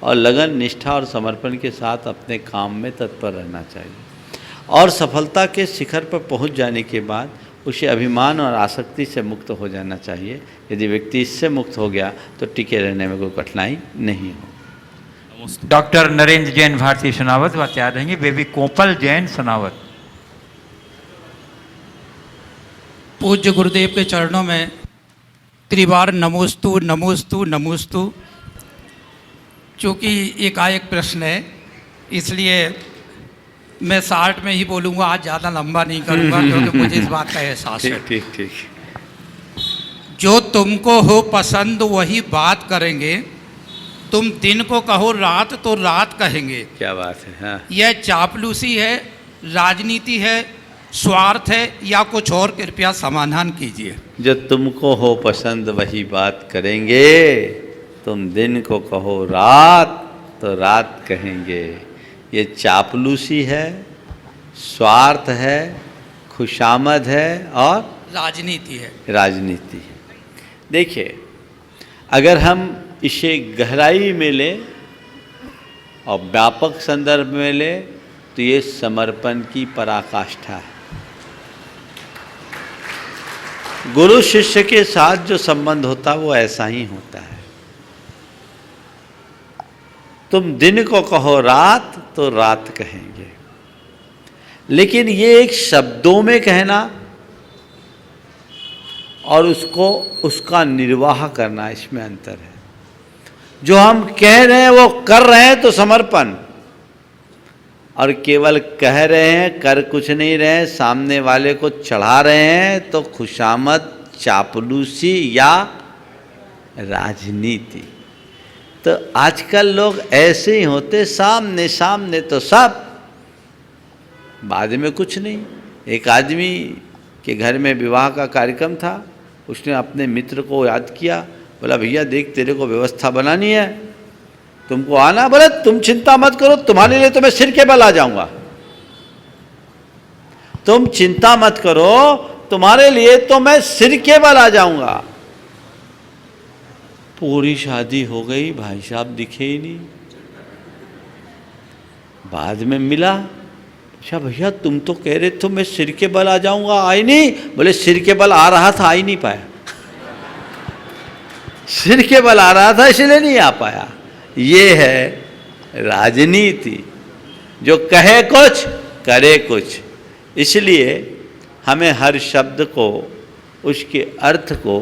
और लगन, निष्ठा और समर्पण के साथ अपने काम में तत्पर रहना चाहिए। और सफलता के शिखर पर पहुंच जाने के बाद उसे अभिमान और आसक्ति से मुक्त हो जाना चाहिए। यदि व्यक्ति इससे मुक्त हो गया तो टिके रहने में कोई कठिनाई नहीं हो। नमोस्तु। डॉक्टर नरेंद्र जैन भारती सोनावत वह तैयार रहेंगे। बेबी कोपल जैन सोनावत। पूज्य गुरुदेव के चरणों में त्रिवार नमोस्तु नमोस्तु नमोस्तु। चूँकि एकाएक प्रश्न है इसलिए मैं 60 में ही बोलूँगा, आज ज़्यादा लंबा नहीं करूँगा क्योंकि मुझे इस बात का एहसास है। ठीक ठीक। जो तुमको हो पसंद वही बात करेंगे, तुम दिन को कहो रात तो रात कहेंगे। क्या बात है। हाँ। यह चापलूसी है, राजनीति है, स्वार्थ है या कुछ और? कृपया समाधान कीजिए। जो तुमको हो पसंद वही बात करेंगे, तुम दिन को कहो रात तो रात कहेंगे। ये चापलूसी है, स्वार्थ है, खुशामद है और राजनीति है। राजनीति है। देखिए, अगर हम इसे गहराई में लें और व्यापक संदर्भ में लें तो ये समर्पण की पराकाष्ठा है। गुरु शिष्य के साथ जो संबंध होता है वो ऐसा ही होता है। तुम दिन को कहो रात तो रात कहेंगे, लेकिन ये एक शब्दों में कहना और उसको उसका निर्वाह करना, इसमें अंतर है। जो हम कह रहे हैं वो कर रहे हैं तो समर्पण, और केवल कह रहे हैं कर कुछ नहीं रहे हैं, सामने वाले को चढ़ा रहे हैं तो खुशामद, चापलूसी या राजनीति। तो आजकल लोग ऐसे ही होते, सामने सामने तो सब, बाद में कुछ नहीं। एक आदमी के घर में विवाह का कार्यक्रम था, उसने अपने मित्र को याद किया, बोला भैया देख तेरे को व्यवस्था बनानी है, तुमको आना। बोला तुम चिंता मत करो, तुम्हारे लिए तो मैं सिर के बल आ जाऊंगा। तुम चिंता मत करो, तुम्हारे लिए तो मैं सिर के बल आ जाऊंगा। पूरी शादी हो गई, भाई साहब दिखे ही नहीं। बाद में मिला, अच्छा भैया तुम तो कह रहे थे मैं सिर के बल आ जाऊंगा, आई नहीं। बोले सिर के बल आ रहा था, आ ही नहीं पाया। सिर के बल आ रहा था इसलिए नहीं आ पाया। ये है राजनीति, जो कहे कुछ करे कुछ। इसलिए हमें हर शब्द को, उसके अर्थ को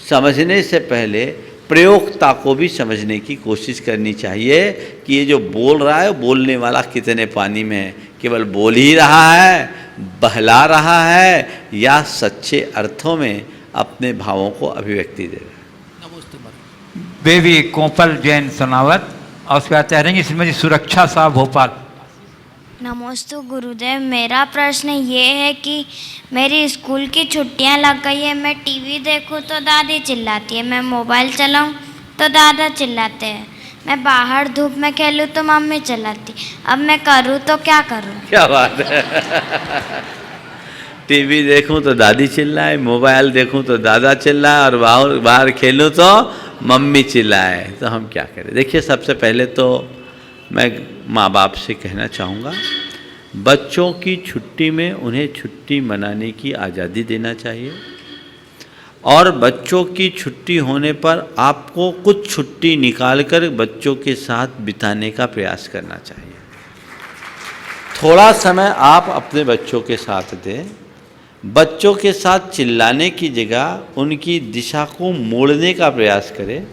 समझने से पहले प्रयोक्ता को भी समझने की कोशिश करनी चाहिए कि ये जो बोल रहा है, बोलने वाला कितने पानी में है। केवल बोल ही रहा है, बहला रहा है, या सच्चे अर्थों में अपने भावों को अभिव्यक्ति दे रहा है। बेबी कोपल जैन सोनावत। और उसके बाद तैयारेंगे श्रीमती सुरक्षा साहब भोपाल। नमोस्तु गुरुदेव। मेरा प्रश्न ये है कि मेरी स्कूल की छुट्टियां लग गई है, मैं टीवी देखूं तो दादी चिल्लाती है, मैं मोबाइल चलाऊं तो दादा चिल्लाते हैं, मैं बाहर धूप में खेलूं तो मम्मी चिल्लाती। अब मैं करूं तो क्या करूं? क्या बात है। टीवी देखूं तो दादी चिल्लाए, मोबाइल देखूं तो दादा चिल्लाए, और बाहर खेलूं तो मम्मी चिल्लाए, तो हम क्या करें? देखिए, सबसे पहले तो मैं माँ बाप से कहना चाहूँगा, बच्चों की छुट्टी में उन्हें छुट्टी मनाने की आज़ादी देना चाहिए, और बच्चों की छुट्टी होने पर आपको कुछ छुट्टी निकालकर बच्चों के साथ बिताने का प्रयास करना चाहिए। थोड़ा समय आप अपने बच्चों के साथ दें। बच्चों के साथ चिल्लाने की जगह उनकी दिशा को मोड़ने का प्रयास करें।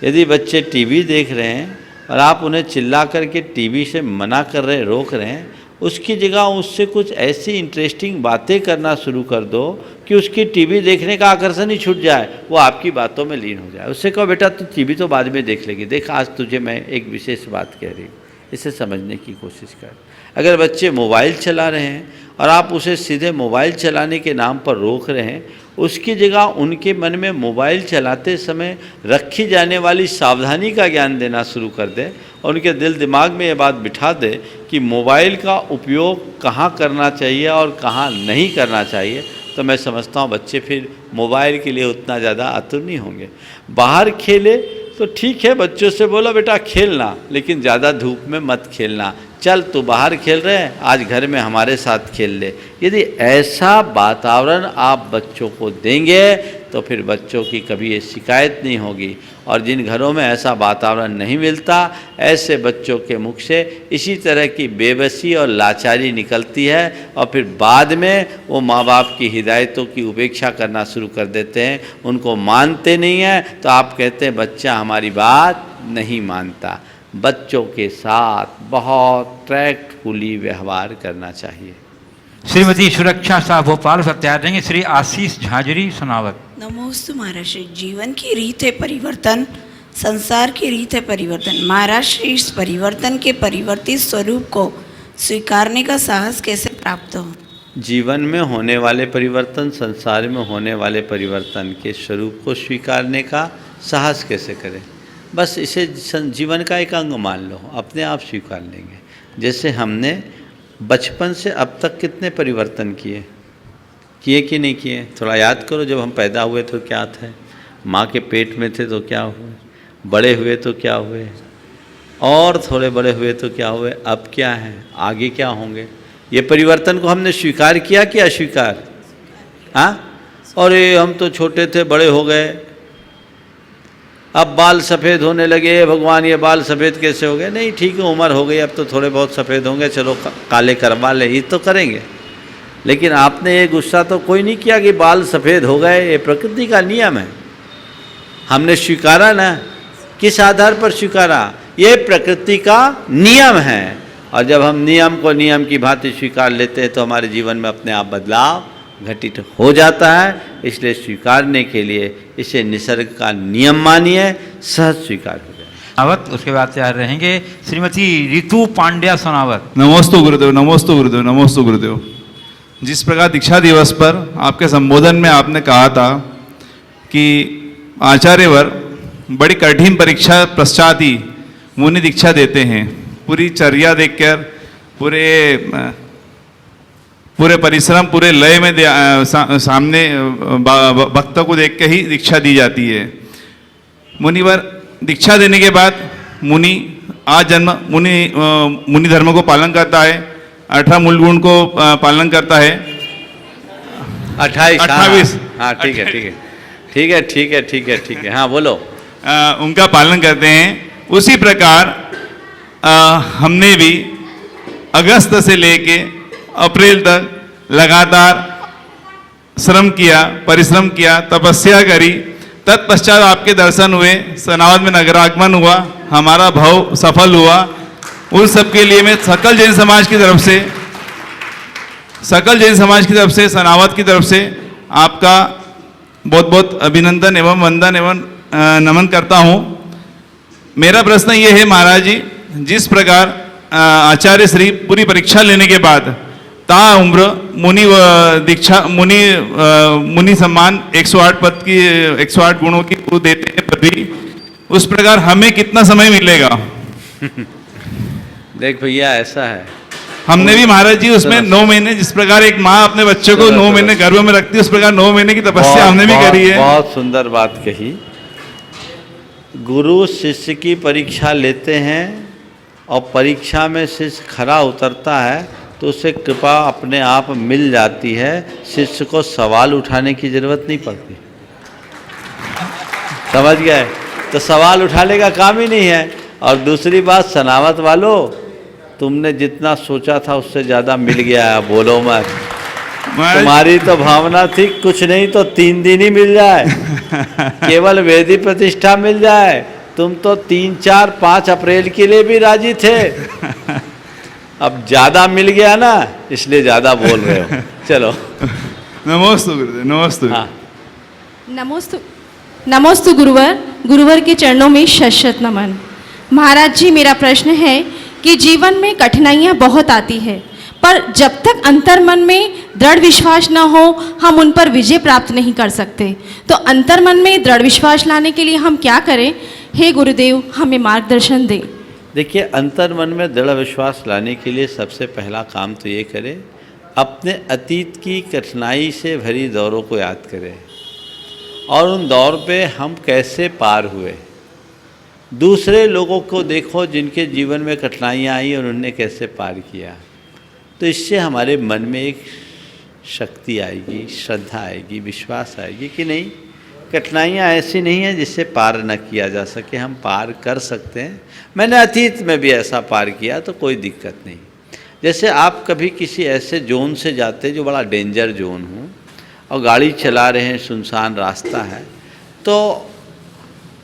यदि बच्चे टीवी देख रहे हैं और आप उन्हें चिल्ला करके टीवी से मना कर रहे, रोक रहे हैं, उसकी जगह उससे कुछ ऐसी इंटरेस्टिंग बातें करना शुरू कर दो कि उसकी टीवी देखने का आकर्षण ही छूट जाए, वो आपकी बातों में लीन हो जाए। उससे कहो बेटा तू टीवी तो बाद में देख लेगी, देख आज तुझे मैं एक विशेष बात कह रही हूँ, इसे समझने की कोशिश कर। अगर बच्चे मोबाइल चला रहे हैं और आप उसे सीधे मोबाइल चलाने के नाम पर रोक रहे हैं, उसकी जगह उनके मन में मोबाइल चलाते समय रखी जाने वाली सावधानी का ज्ञान देना शुरू कर दें, और उनके दिल दिमाग में ये बात बिठा दें कि मोबाइल का उपयोग कहाँ करना चाहिए और कहाँ नहीं करना चाहिए, तो मैं समझता हूँ बच्चे फिर मोबाइल के लिए उतना ज़्यादा आतुर नहीं होंगे। बाहर खेले तो ठीक है, बच्चों से बोलो बेटा खेलना, लेकिन ज़्यादा धूप में मत खेलना, चल तू बाहर खेल रहे हैं, आज घर में हमारे साथ खेल ले। यदि ऐसा वातावरण आप बच्चों को देंगे तो फिर बच्चों की कभी ये शिकायत नहीं होगी। और जिन घरों में ऐसा वातावरण नहीं मिलता, ऐसे बच्चों के मुख से इसी तरह की बेबसी और लाचारी निकलती है और फिर बाद में वो माँ बाप की हिदायतों की उपेक्षा करना शुरू कर देते हैं, उनको मानते नहीं हैं। तो आप कहते हैं बच्चा हमारी बात नहीं मानता। बच्चों के साथ बहुत टैक्टफुली व्यवहार करना चाहिए। श्रीमती सुरक्षा शाह भोपाल से तैयार रहेंगे श्री आशीष झांझरी सोनावत। नमोस्तु महाराज। जीवन की रीत है परिवर्तन, संसार की रीत है परिवर्तन। महाराज इस परिवर्तन के परिवर्तित स्वरूप को स्वीकारने का साहस कैसे प्राप्त हो? जीवन में होने वाले परिवर्तन, संसार में होने वाले परिवर्तन के स्वरूप को स्वीकारने का साहस कैसे करें? बस इसे जीवन का एक अंग मान लो, अपने आप स्वीकार लेंगे। जैसे हमने बचपन से अब तक कितने परिवर्तन किए कि नहीं किए? थोड़ा याद करो। जब हम पैदा हुए तो क्या थे, माँ के पेट में थे तो क्या हुए, बड़े हुए तो क्या हुए, और थोड़े बड़े हुए तो क्या हुए, अब क्या है, आगे क्या होंगे? ये परिवर्तन को हमने स्वीकार किया कि अस्वीकार? हाँ, और ये हम तो छोटे थे बड़े हो गए, अब बाल सफ़ेद होने लगे, भगवान ये बाल सफ़ेद कैसे हो गए? नहीं, ठीक है, उम्र हो गई, अब तो थोड़े बहुत सफ़ेद होंगे, चलो काले करवा ले, ये तो करेंगे। लेकिन आपने ये गुस्सा तो कोई नहीं किया कि बाल सफ़ेद हो गए, ये प्रकृति का नियम है। हमने स्वीकारा ना, किस आधार पर स्वीकारा? ये प्रकृति का नियम है। और जब हम नियम को नियम की भांति स्वीकार लेते हैं तो हमारे जीवन में अपने आप बदलाव घटित हो जाता है। इसलिए स्वीकारने के लिए इसे निसर्ग का नियम मानिए, सहज स्वीकार हो जाए। सोनावत, उसके बाद तैयार रहेंगे श्रीमती रितु पांड्या सोनावत। नमोस्तु गुरुदेव, नमोस्तु गुरुदेव, नमोस्तु गुरुदेव। जिस प्रकार दीक्षा दिवस पर आपके संबोधन में आपने कहा था कि आचार्यवर बड़ी कठिन परीक्षा पश्चात ही मुनि दीक्षा देते हैं, पूरी चर्या देखकर, पूरे परिश्रम, पूरे लय में सामने भक्तों को देख के ही दीक्षा दी जाती है। मुनिवर दीक्षा देने के बाद मुनि आजन्म मुनि धर्म को पालन करता है, 18 मूल गुण को पालन करता है। 28। हाँ, ठीक है, ठीक है, ठीक है, ठीक है, ठीक है, ठीक है, हाँ बोलो। उनका पालन करते हैं। उसी प्रकार हमने भी अगस्त से लेके अप्रैल तक लगातार श्रम किया, परिश्रम किया, तपस्या करी। तत्पश्चात आपके दर्शन हुए, सनावद में नगरागमन हुआ, हमारा भाव सफल हुआ। उन सब के लिए मैं सकल जैन समाज की तरफ से सनावद की तरफ से आपका बहुत बहुत अभिनंदन एवं वंदन एवं नमन करता हूँ। मेरा प्रश्न ये है महाराज जी, जिस प्रकार आचार्य श्री पूरी परीक्षा लेने के बाद ताउम्र मुनि सम्मान 108 पद की 108 गुणों की वो देते हैं पदवी, उस प्रकार हमें कितना समय मिलेगा? देख भैया, ऐसा है, हमने भी महाराज जी उसमें 9 महीने, जिस प्रकार एक माँ अपने बच्चों को 9 महीने गर्भ में रखती है, उस प्रकार 9 महीने की तपस्या हमने भी करी है। बहुत सुंदर बात कही। गुरु शिष्य की परीक्षा लेते हैं और परीक्षा में शिष्य खरा उतरता है तो उसे कृपा अपने आप मिल जाती है, शिष्य को सवाल उठाने की जरूरत नहीं पड़ती। समझ गए? तो सवाल उठाने का काम ही नहीं है। और दूसरी बात, सनावत वालों, तुमने जितना सोचा था उससे ज़्यादा मिल गया है, बोलो मत। तुम्हारी तो भावना थी कुछ नहीं तो 3 दिन ही मिल जाए, केवल वेदी प्रतिष्ठा मिल जाए। तुम तो 3, 4, 5 अप्रैल के लिए भी राजी थे। अब ज़्यादा मिल गया ना, इसलिए ज़्यादा बोल रहे हो। चलो, नमोस्तु गुरुदेव, नमोस्तु। हाँ, नमोस्तु, नमोस्तु गुरुवर। गुरुवर के चरणों में शत नमन। महाराज जी, मेरा प्रश्न है कि जीवन में कठिनाइयाँ बहुत आती है, पर जब तक अंतर्मन में दृढ़ विश्वास न हो, हम उन पर विजय प्राप्त नहीं कर सकते। तो अंतर्मन में दृढ़ विश्वास लाने के लिए हम क्या करें? हे गुरुदेव, हमें मार्गदर्शन दें। देखिए, अंतर्मन में दृढ़ विश्वास लाने के लिए सबसे पहला काम तो ये करें, अपने अतीत की कठिनाई से भरी दौरों को याद करें और उन दौर पे हम कैसे पार हुए। दूसरे लोगों को देखो जिनके जीवन में कठिनाइयाँ आई और उन्होंने कैसे पार किया, तो इससे हमारे मन में एक शक्ति आएगी, श्रद्धा आएगी, विश्वास आएगी कि नहीं, कठिनाइयाँ ऐसी नहीं है जिससे पार न किया जा सके, हम पार कर सकते हैं। मैंने अतीत में भी ऐसा पार किया तो कोई दिक्कत नहीं। जैसे आप कभी किसी ऐसे जोन से जाते जो बड़ा डेंजर जोन हो और गाड़ी चला रहे हैं, सुनसान रास्ता है, तो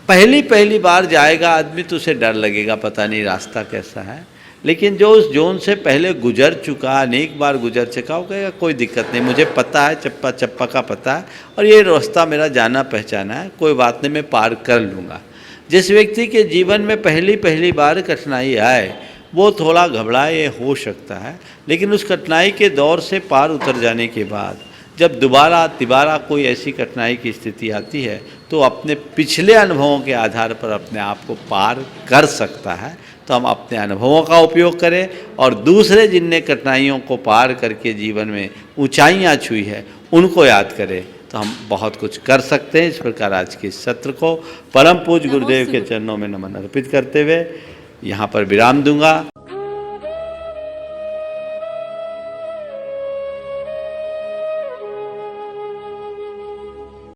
पहली बार जाएगा आदमी तो उसे डर लगेगा, पता नहीं रास्ता कैसा है। लेकिन जो उस जोन से पहले गुजर चुका, अनेक बार गुजर चुका, वो कहेगा कोई दिक्कत नहीं, मुझे पता है, चप्पा चप्पा का पता है और ये रास्ता मेरा जाना पहचाना है, कोई बात नहीं, मैं पार कर लूँगा। जिस व्यक्ति के जीवन में पहली बार कठिनाई आए वो थोड़ा घबराए हो सकता है, लेकिन उस कठिनाई के दौर से पार उतर जाने के बाद जब दोबारा कोई ऐसी कठिनाई की स्थिति आती है तो अपने पिछले अनुभवों के आधार पर अपने आप को पार कर सकता है। तो हम अपने अनुभवों का उपयोग करें और दूसरे जिनने कठिनाइयों को पार करके जीवन में ऊंचाइयां छुई है उनको याद करें तो हम बहुत कुछ कर सकते हैं। इस प्रकार आज के इस सत्र को परम पूज्य गुरुदेव के चरणों में नमन अर्पित करते हुए यहाँ पर विराम दूंगा।